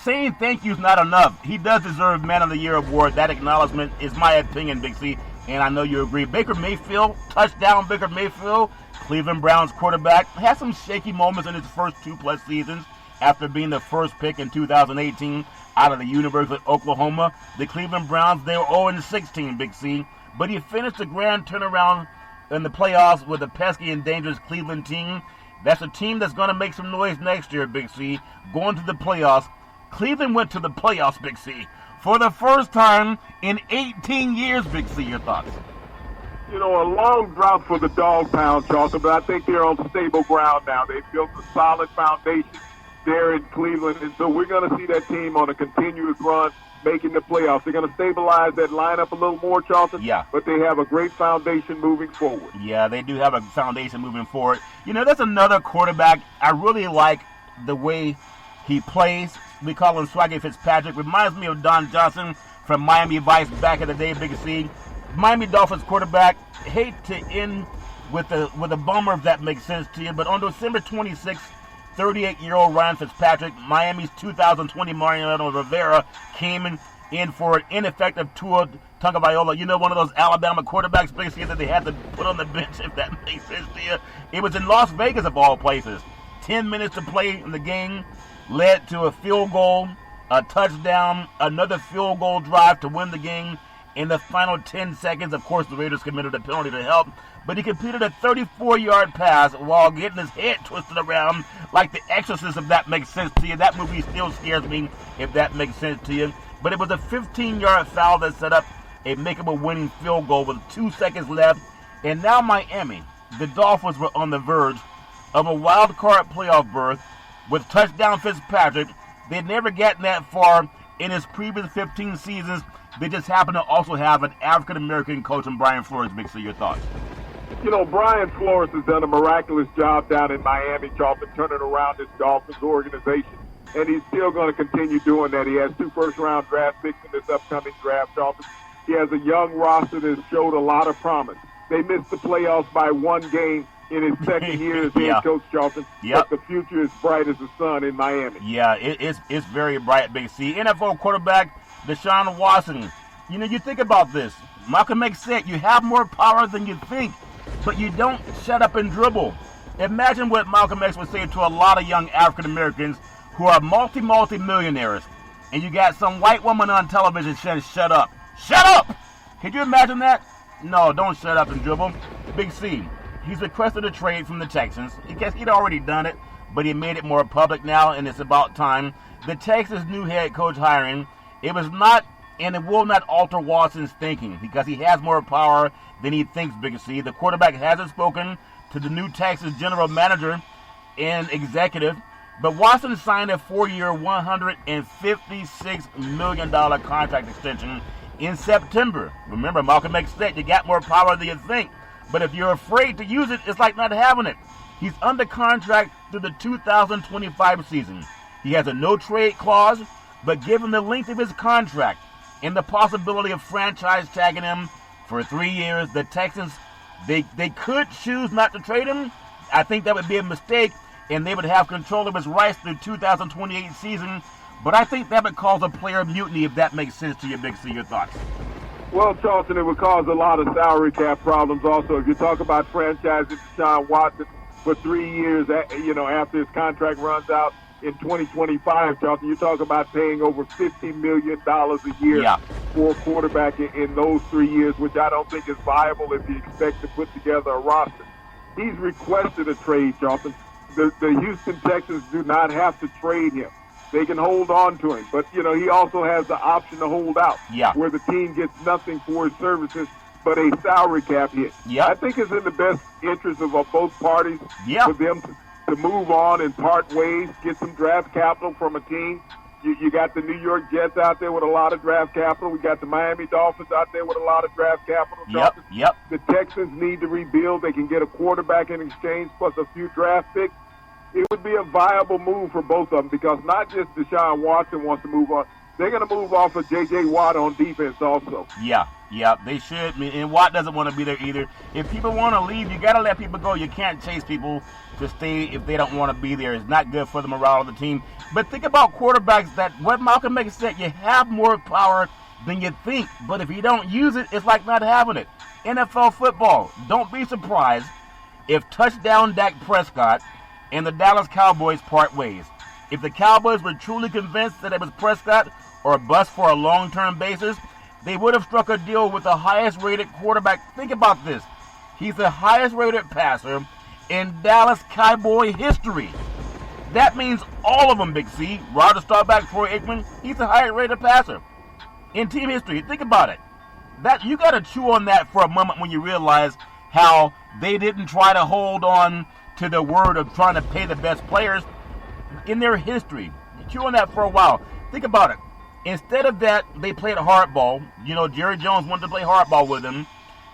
saying thank you is not enough. He does deserve Man of the Year award. That acknowledgement is my opinion, Big C, and I know you agree. Baker Mayfield, touchdown Baker Mayfield, Cleveland Browns quarterback, had some shaky moments in his first 2+ seasons after being the first pick in 2018 out of the University of Oklahoma. The Cleveland Browns, they were 0-16, Big C, but he finished the grand turnaround in the playoffs with a pesky and dangerous Cleveland team. That's a team that's going to make some noise next year, Big C, going to the playoffs. Cleveland went to the playoffs, Big C, for the first time in 18 years, Big C. Your thoughts? You know, a long drought for the Dog Pound, Charlton, but I think they're on stable ground now. They've built a solid foundation there in Cleveland, and so we're going to see that team on a continuous run making the playoffs. They're going to stabilize that lineup a little more, Charlton, but they have a great foundation moving forward. Yeah, they do have a foundation moving forward. You know, that's another quarterback. I really like the way he plays. We call him Swaggy Fitzpatrick. Reminds me of Don Johnson from Miami Vice back in the day, Big C. Miami Dolphins quarterback. Hate to end with a bummer if that makes sense to you, but on December 26th, 38-year-old Ryan Fitzpatrick, Miami's 2020 Mariano Rivera, came in for an ineffective Tua Tagovailoa. You know, one of those Alabama quarterbacks, Big C, that they had to put on the bench, if that makes sense to you. It was in Las Vegas, of all places. 10 minutes to play in the game led to a field goal, a touchdown, another field goal drive to win the game. In the final 10 seconds, of course, the Raiders committed a penalty to help, but he completed a 34-yard pass while getting his head twisted around like The Exorcist, if that makes sense to you. That movie still scares me, if that makes sense to you. But it was a 15-yard foul that set up a makeable winning field goal with 2 seconds left. And now Miami, the Dolphins were on the verge of a wild card playoff berth with touchdown Fitzpatrick. They'd never gotten that far in his previous 15 seasons. They just happen to also have an African-American coach in Brian Flores. Big C, your thoughts? You know, Brian Flores has done a miraculous job down in Miami, Charlton, turning around this Dolphins organization. And he's still going to continue doing that. He has 2 first-round draft picks in this upcoming draft, Charlton. He has a young roster that showed a lot of promise. They missed the playoffs by 1 game in his second year as head coach, Charlton. Yep. But the future is bright as the sun in Miami. Yeah, it's very bright, Big C. NFL quarterback Deshaun Watson. You know, you think about this. Malcolm X said you have more power than you think, but you don't shut up and dribble. Imagine what Malcolm X would say to a lot of young African Americans who are multi-millionaires, and you got some white woman on television saying, shut up. Shut up! Could you imagine that? No, don't shut up and dribble. Big C, he's requested a trade from the Texans. I guess he'd already done it, but he made it more public now, and it's about time. The Texans' new head coach hiring, it was not and it will not alter Watson's thinking because he has more power than he thinks, Big C. The quarterback hasn't spoken to the new Texans general manager and executive, but Watson signed a 4-year, $156 million contract extension in September. Remember, Malcolm X said you got more power than you think, but if you're afraid to use it, it's like not having it. He's under contract through the 2025 season. He has a no-trade clause, but given the length of his contract and the possibility of franchise tagging him for 3 years, the Texans, they could choose not to trade him. I think that would be a mistake, and they would have control of his rights through 2028 season. But I think that would cause a player mutiny, if that makes sense to you, Big C. Your thoughts? Well, Charlton, it would cause a lot of salary cap problems also. If you talk about franchising Deshaun Watson for 3 years, after his contract runs out in 2025, Charlton, you talk about paying over $50 million a year for a quarterback in those 3 years, which I don't think is viable if you expect to put together a roster. He's requested a trade, Charlton. The Houston Texans do not have to trade him. They can hold on to him. But, he also has the option to hold out, where the team gets nothing for his services but a salary cap hit. I think it's in the best interest of both parties for them to move on and part ways, get some draft capital from a team. You got the New York Jets out there with a lot of draft capital. We got the Miami Dolphins out there with a lot of draft capital. The Texans need to rebuild. They can get a quarterback in exchange plus a few draft picks. It would be a viable move for both of them because not just Deshaun Watson wants to move on. They're going to move off of J.J. Watt on defense also. Yeah, they should. And Watt doesn't want to be there either. If people want to leave, you got to let people go. You can't chase people to stay if they don't want to be there. It's not good for the morale of the team. But think about quarterbacks that what Malcolm X said, you have more power than you think. But if you don't use it, it's like not having it. NFL football, don't be surprised if touchdown Dak Prescott and the Dallas Cowboys part ways. If the Cowboys were truly convinced that it was Prescott or a bust for a long-term basis, they would have struck a deal with the highest-rated quarterback. Think about this. He's the highest-rated passer in Dallas Cowboy history. That means all of them, Big C. Roger Staubach, Troy Aikman, he's the highest-rated passer in team history. Think about it. That you got to chew on that for a moment when you realize how they didn't try to hold on to the word of trying to pay the best players in their history. Chew on that for a while. Think about it. Instead of that, they played hardball. Jerry Jones wanted to play hardball with them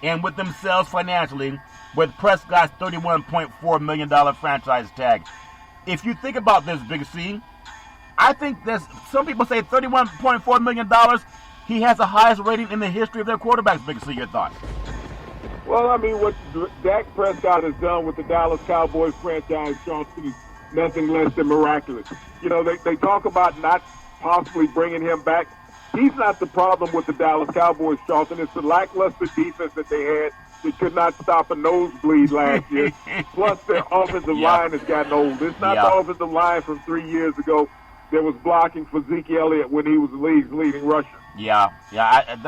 and with themselves financially with Prescott's $31.4 million franchise tag. If you think about this, Big C, I think there's some people say $31.4 million. He has the highest rating in the history of their quarterbacks, Big C. Your thoughts? Well, I mean, what Dak Prescott has done with the Dallas Cowboys franchise, Charlton, is nothing less than miraculous. They talk about not possibly bringing him back. He's not the problem with the Dallas Cowboys, Charlton. It's the lackluster defense that they had. They could not stop a nosebleed last year. Plus, their offensive line has gotten old. It's not the offensive line from 3 years ago that was blocking for Zeke Elliott when he was the league's leading rusher.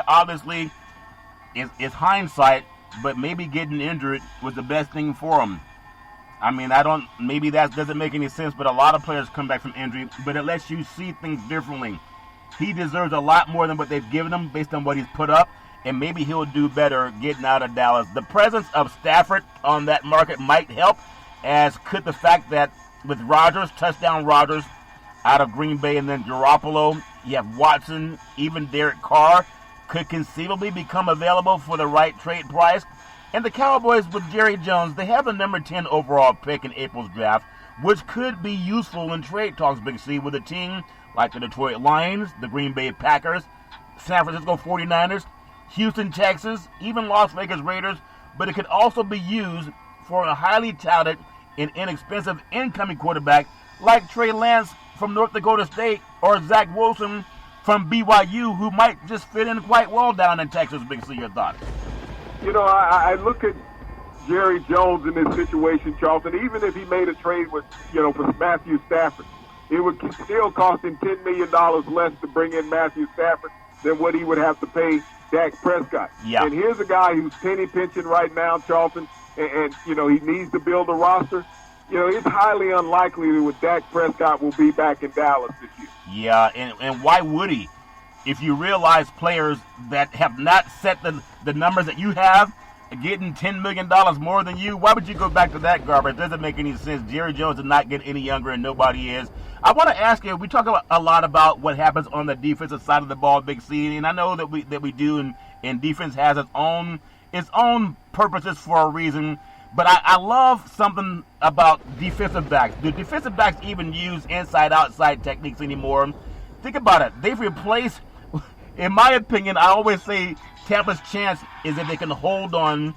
Obviously, it's hindsight, but maybe getting injured was the best thing for him. I mean, maybe that doesn't make any sense, but a lot of players come back from injury, but it lets you see things differently. He deserves a lot more than what they've given him based on what he's put up, and maybe he'll do better getting out of Dallas. The presence of Stafford on that market might help, as could the fact that with Rodgers, touchdown Rodgers out of Green Bay, and then Garoppolo, you have Watson, even Derek Carr could conceivably become available for the right trade price. And the Cowboys with Jerry Jones, they have the number 10 overall pick in April's draft, which could be useful in trade talks, Big C, with a team like the Detroit Lions, the Green Bay Packers, San Francisco 49ers, Houston Texans, even Las Vegas Raiders, but it could also be used for a highly touted and inexpensive incoming quarterback like Trey Lance from North Dakota State or Zach Wilson from BYU, who might just fit in quite well down in Texas. Big C, your thoughts? You know, I look at Jerry Jones in this situation, Charlton. Even if he made a trade with, for Matthew Stafford, it would still cost him $10 million less to bring in Matthew Stafford than what he would have to pay Dak Prescott. Yeah. And here's a guy who's penny pinching right now, Charlton, and he needs to build a roster. It's highly unlikely that Dak Prescott will be back in Dallas this year. Yeah, and why would he? If you realize players that have not set the numbers that you have, getting $10 million more than you, why would you go back to that garbage? It doesn't make any sense. Jerry Jones is not getting any younger, and nobody is. I want to ask you, we talk a lot about what happens on the defensive side of the ball, Big C, and I know that we do, and defense has its own purposes for a reason. But I love something about defensive backs. Do defensive backs even use inside-outside techniques anymore? Think about it. They've replaced, in my opinion, I always say Tampa's chance is if they can hold on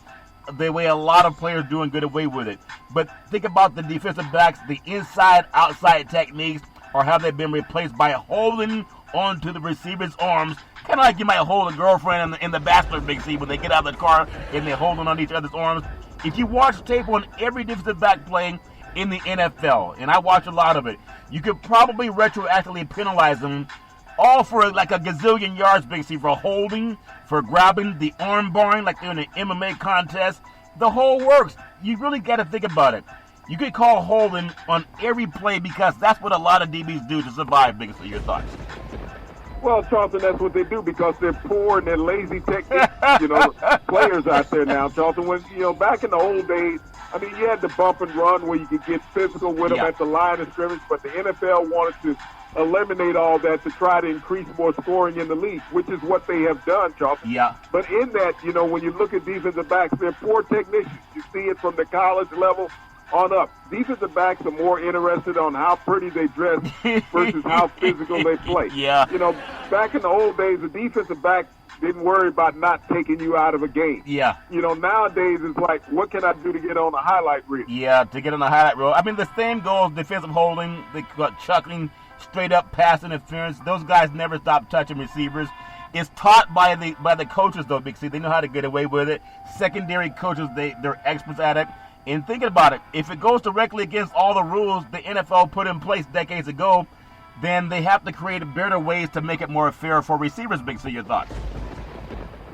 the way a lot of players do and get away with it. But think about the defensive backs, the inside-outside techniques, or have they been replaced by holding onto the receiver's arms, kind of like you might hold a girlfriend in the Bachelor, Big C, when they get out of the car and they're holding on each other's arms. If you watch tape on every defensive back playing in the NFL, and I watch a lot of it, you could probably retroactively penalize them all for like a gazillion yards, Big C, for holding, for grabbing, the arm barring like they're in an MMA contest. The whole works. You really got to think about it. You could call holding on every play because that's what a lot of DBs do to survive, Big C. Your thoughts? Well, Charlton, that's what they do because they're poor and they're lazy techniques, players out there now, Charlton. When, back in the old days, I mean, you had the bump and run where you could get physical with them at the line of scrimmage, but the NFL wanted to eliminate all that to try to increase more scoring in the league, which is what they have done, Charlton. Yeah. But in that, when you look at defensive backs, they're poor technicians. You see it from the college level on up. Defensive backs are more interested on how pretty they dress versus how physical they play. Yeah. Back in the old days, the defensive back didn't worry about not taking you out of a game. Yeah. Nowadays it's like, what can I do to get on the highlight reel? Yeah, to get on the highlight reel. I mean, the same goes defensive holding, chucking, straight up pass interference. Those guys never stop touching receivers. It's taught by the coaches, though, Big C. They know how to get away with it. Secondary coaches, they're experts at it. And thinking about it, if it goes directly against all the rules the NFL put in place decades ago, then they have to create better ways to make it more fair for receivers, Big C. Your thoughts?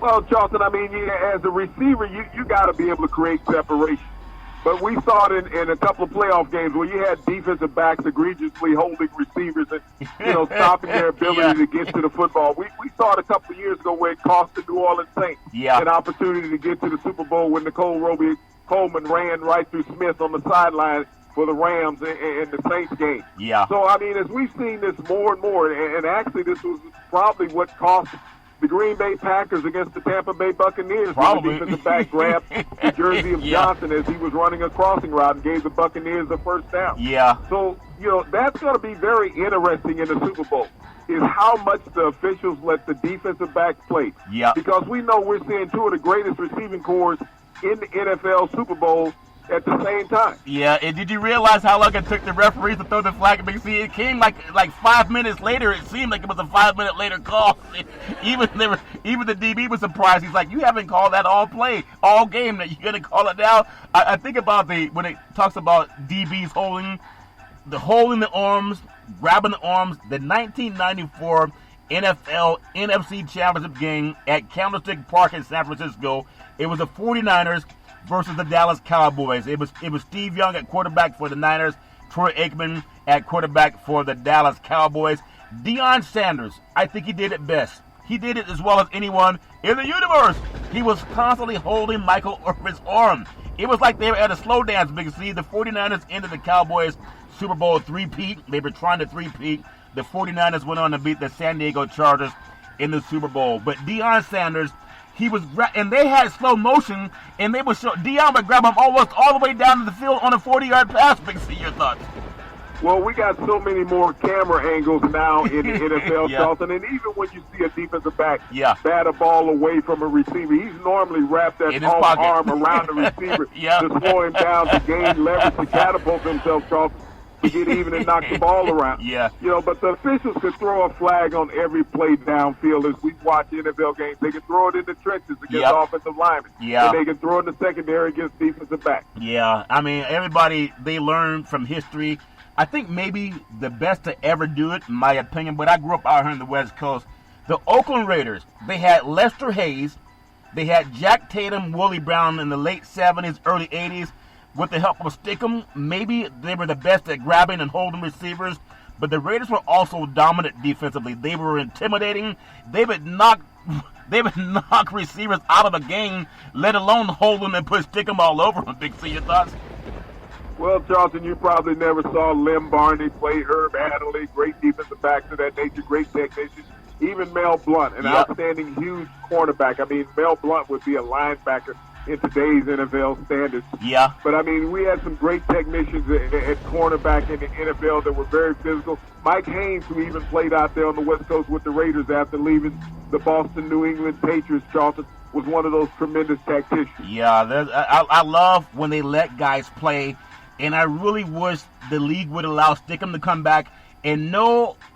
Well, Charlton, I mean, as a receiver, you got to be able to create separation. But we saw it in a couple of playoff games where you had defensive backs egregiously holding receivers and, stopping their ability to get to the football. We saw it a couple of years ago where it cost the New Orleans Saints an opportunity to get to the Super Bowl when Nicole Coleman ran right through Smith on the sideline for the Rams in the Saints game. Yeah. So, I mean, as we've seen this more and more, and actually this was probably what cost the Green Bay Packers against the Tampa Bay Buccaneers. Probably. When the defensive back grabbed the jersey of Johnson as he was running a crossing route and gave the Buccaneers the first down. Yeah. So, that's going to be very interesting in the Super Bowl, is how much the officials let the defensive backs play. Yeah. Because we know we're seeing two of the greatest receiving corps in the NFL Super Bowl at the same time. Yeah, and did you realize how long it took the referees to throw the flag? See, it came like 5 minutes later. It seemed like it was a 5 minute later call. Even the DB was surprised. He's like, "You haven't called that all game. That you're gonna call it now?" I think about when it talks about DBs holding the arms, grabbing the arms. The 1994 NFL NFC Championship game at Candlestick Park in San Francisco. It was the 49ers versus the Dallas Cowboys. It was Steve Young at quarterback for the Niners, Troy Aikman at quarterback for the Dallas Cowboys. Deion Sanders, I think he did it best. he did it as well as anyone in the universe. He was constantly holding Michael Irvin's arm. It was like they were at a slow dance, Big C. The 49ers ended the Cowboys Super Bowl three-peat. They were trying to three-peat. The 49ers went on to beat the San Diego Chargers in the Super Bowl. But Deion Sanders, and they had slow motion, and Deion would grab him almost all the way down to the field on a 40-yard pass. Big C, your thoughts? Well, we got so many more camera angles now in the NFL, Yeah. Charlton, and even when you see a defensive back Yeah. bat a ball away from a receiver, he's normally wrapped that In his off pocket. arm around the receiver Yeah. to slow him down, to gain leverage, to catapult himself, Charlton, to get even and knock the ball around. Yeah. But the officials could throw a flag on every play downfield. As we watch NFL games, they can throw it in the trenches against Yep. offensive linemen. Yeah. And they can throw it in the secondary against defensive backs. Yeah, I mean, everybody, they learn from history. I think maybe the best to ever do it, in my opinion, but I grew up out here on the West Coast. The Oakland Raiders, they had Lester Hayes, they had Jack Tatum, Willie Brown in the late 70s, early 80s. With the help of Stickum, maybe they were the best at grabbing and holding receivers, but the Raiders were also dominant defensively. They were intimidating. They would knock receivers out of the game, let alone hold them and put Stickum all over them. Big C, your thoughts? Well, Charlton, you probably never saw Lem Barney play, Herb Adderley, great defensive backs of that nature, great technicians. Even Mel Blount, an Yep. outstanding, huge cornerback. I mean, Mel Blount would be a linebacker in today's NFL standards. Yeah. But, I mean, we had some great technicians at cornerback in the NFL that were very physical. Mike Haynes, who even played out there on the West Coast with the Raiders after leaving the Boston New England Patriots, Charlton, was one of those tremendous tacticians. Yeah, I love when they let guys play, and I really wish the league would allow Stickum to come back. And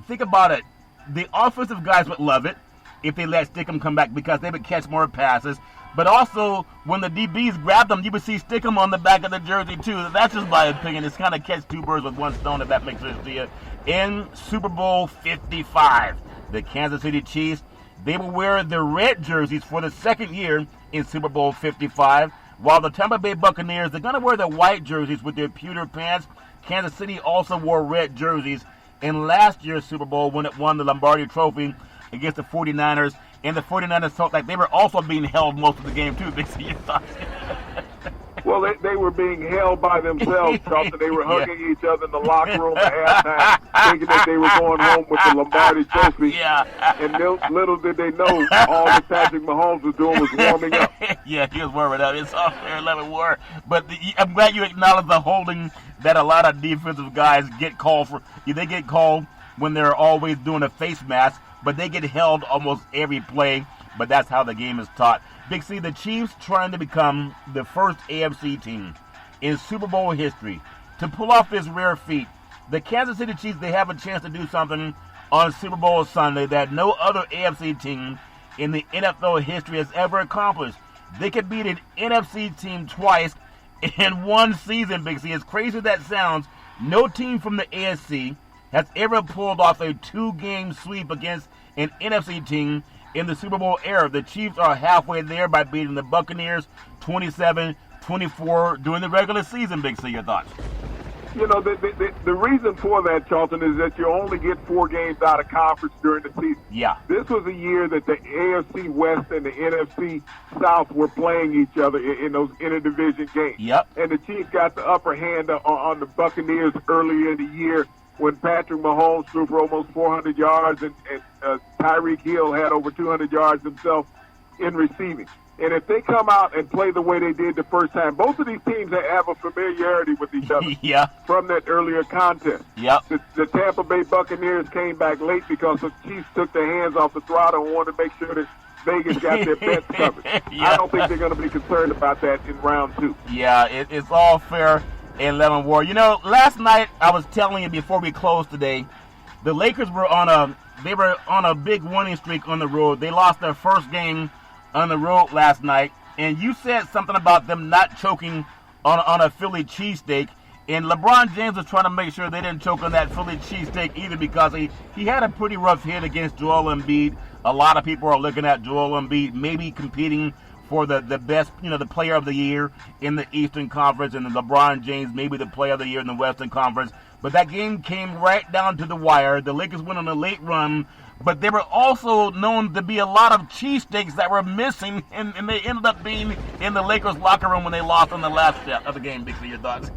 think about it, the offensive guys would love it if they let Stickum come back because they would catch more passes. But also, when the DBs grabbed them, you would see Stickum on the back of the jersey, too. That's just my opinion. It's kind of catch two birds with one stone, if that makes sense to you. In Super Bowl 55, the Kansas City Chiefs, they will wear their red jerseys for the second year in Super Bowl 55, while the Tampa Bay Buccaneers, they're going to wear their white jerseys with their pewter pants. Kansas City also wore red jerseys in last year's Super Bowl when it won the Lombardi Trophy against the 49ers. And the 49ers felt like they were also being held most of the game, too. Big C, your thoughts? Well, they were being held by themselves, Charlton. They were hugging each other in the locker room at halftime, thinking that they were going home with the Lombardi Trophy. Yeah. And little did they know, all that Patrick Mahomes was doing was warming up. Yeah, he was warming up. It's all fair, 11 war. But I'm glad you acknowledge the holding that a lot of defensive guys get called for. They get called when they're always doing a face mask, but they get held almost every play. But that's how the game is taught. Big C, the Chiefs trying to become the first AFC team in Super Bowl history to pull off this rare feat. The Kansas City Chiefs, they have a chance to do something on Super Bowl Sunday that no other AFC team in the NFL history has ever accomplished. They could beat an NFC team twice in one season, Big C. As crazy as that sounds, no team from the AFC has ever pulled off a two-game sweep against an NFC team in the Super Bowl era. The Chiefs are halfway there by beating the Buccaneers 27-24 during the regular season. Big C, your thoughts? The reason for that, Charlton, is that you only get 4 games out of conference during the season. Yeah. This was a year that the AFC West and the NFC South were playing each other in those interdivision games. Yep. And the Chiefs got the upper hand on the Buccaneers earlier in the year when Patrick Mahomes threw for almost 400 yards and Tyreek Hill had over 200 yards himself in receiving. And if they come out and play the way they did the first time, both of these teams have a familiarity with each other Yeah. from that earlier contest. Yep. The Tampa Bay Buccaneers came back late because the Chiefs took their hands off the throttle and wanted to make sure that Vegas got their bets covered. Yeah. I don't think they're going to be concerned about that in round 2. Yeah, it's all fair in 11 war. Last night I was telling you before we closed today, the Lakers were on a big winning streak on the road. They lost their first game on the road last night, and you said something about them not choking on a Philly cheesesteak, and LeBron James was trying to make sure they didn't choke on that Philly cheesesteak either because he had a pretty rough hit against Joel Embiid. A lot of people are looking at Joel Embiid maybe competing for the best, the player of the year in the Eastern Conference, and LeBron James maybe the player of the year in the Western Conference. But that game came right down to the wire. The Lakers went on a late run but they were also known to be a lot of cheesesteaks that were missing, and they ended up being in the Lakers locker room when they lost on the last step of the game. Big C, your thoughts?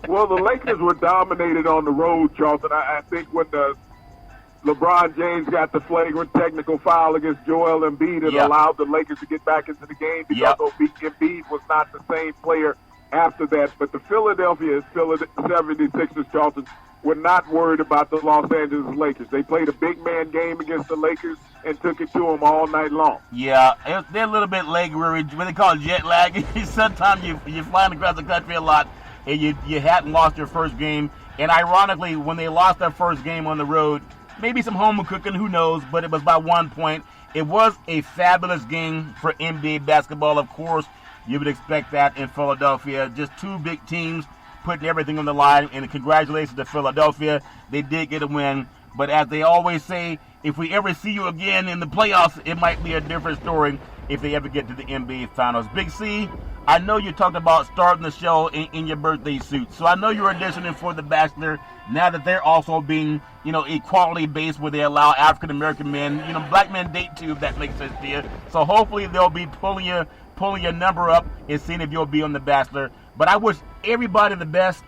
Well, the Lakers were dominated on the road, Charlton. I think when LeBron James got the flagrant technical foul against Joel Embiid, it allowed the Lakers to get back into the game because Embiid was not the same player after that. But the Philadelphia 76ers, Charlton, were not worried about the Los Angeles Lakers. They played a big man game against the Lakers and took it to them all night long. Yeah, they're a little bit leg weary, what they call it, jet lag. Sometimes you're flying across the country a lot, and you hadn't lost your first game. And ironically, when they lost their first game on the road, maybe some home cooking, who knows, but it was by 1 point. It was a fabulous game for NBA basketball. Of course, you would expect that in Philadelphia. Just two big teams putting everything on the line, and congratulations to Philadelphia. They did get a win, but as they always say, if we ever see you again in the playoffs, it might be a different story if they ever get to the NBA Finals. Big C, I know you talked about starting the show in your birthday suit, so I know you're auditioning for The Bachelor now that they're also being, equality-based where they allow African-American men, black men date too, if that makes sense to you. So hopefully they'll be pulling your number up and seeing if you'll be on The Bachelor. But I wish everybody the best.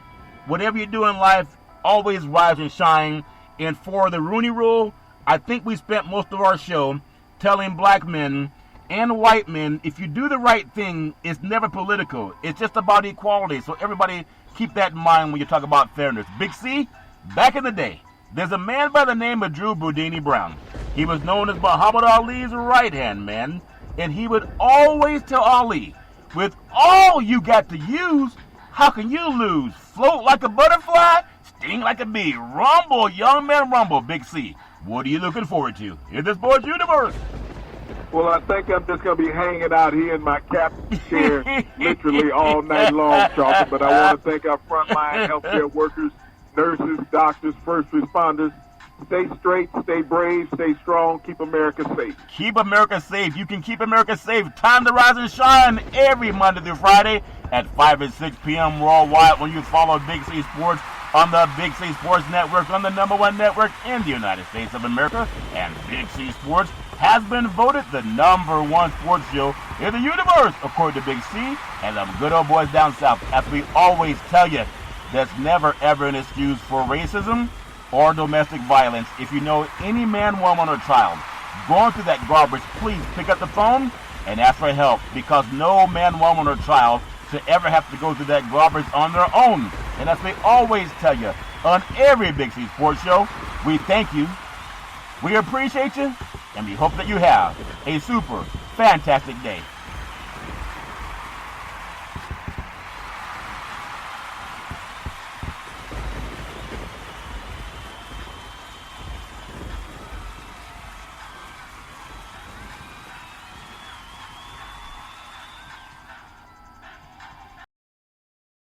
Whatever you do in life, always rise and shine. And for the Rooney Rule, I think we spent most of our show telling black men and white men, if you do the right thing, it's never political. It's just about equality. So everybody keep that in mind when you talk about fairness. Big C, back in the day, there's a man by the name of Drew Boudini Brown. He was known as Muhammad Ali's right-hand man, and he would always tell Ali, with all you got to use, how can you lose? Float like a butterfly, sting like a bee. Rumble, young man, rumble. Big C, what are you looking forward to in the sports universe? Well, I think I'm just going to be hanging out here in my captain's chair literally all night long, Charlton. But I want to thank our frontline healthcare workers, nurses, doctors, first responders. Stay straight, stay brave, stay strong, keep America safe. Keep America safe. You can keep America safe. Time to rise and shine every Monday through Friday at 5 and 6 p.m. worldwide when you follow Big C Sports on the Big C Sports Network, on the #1 network in the United States of America. And Big C Sports has been voted the #1 sports show in the universe, according to Big C and them good old boys down south. As we always tell you, there's never ever an excuse for racism or domestic violence. If you know any man, woman, or child going through that garbage, please pick up the phone and ask for help, because no man, woman, or child should ever have to go through that garbage on their own. And as we always tell you on every Big C Sports Show, we thank you, we appreciate you, and we hope that you have a super fantastic day.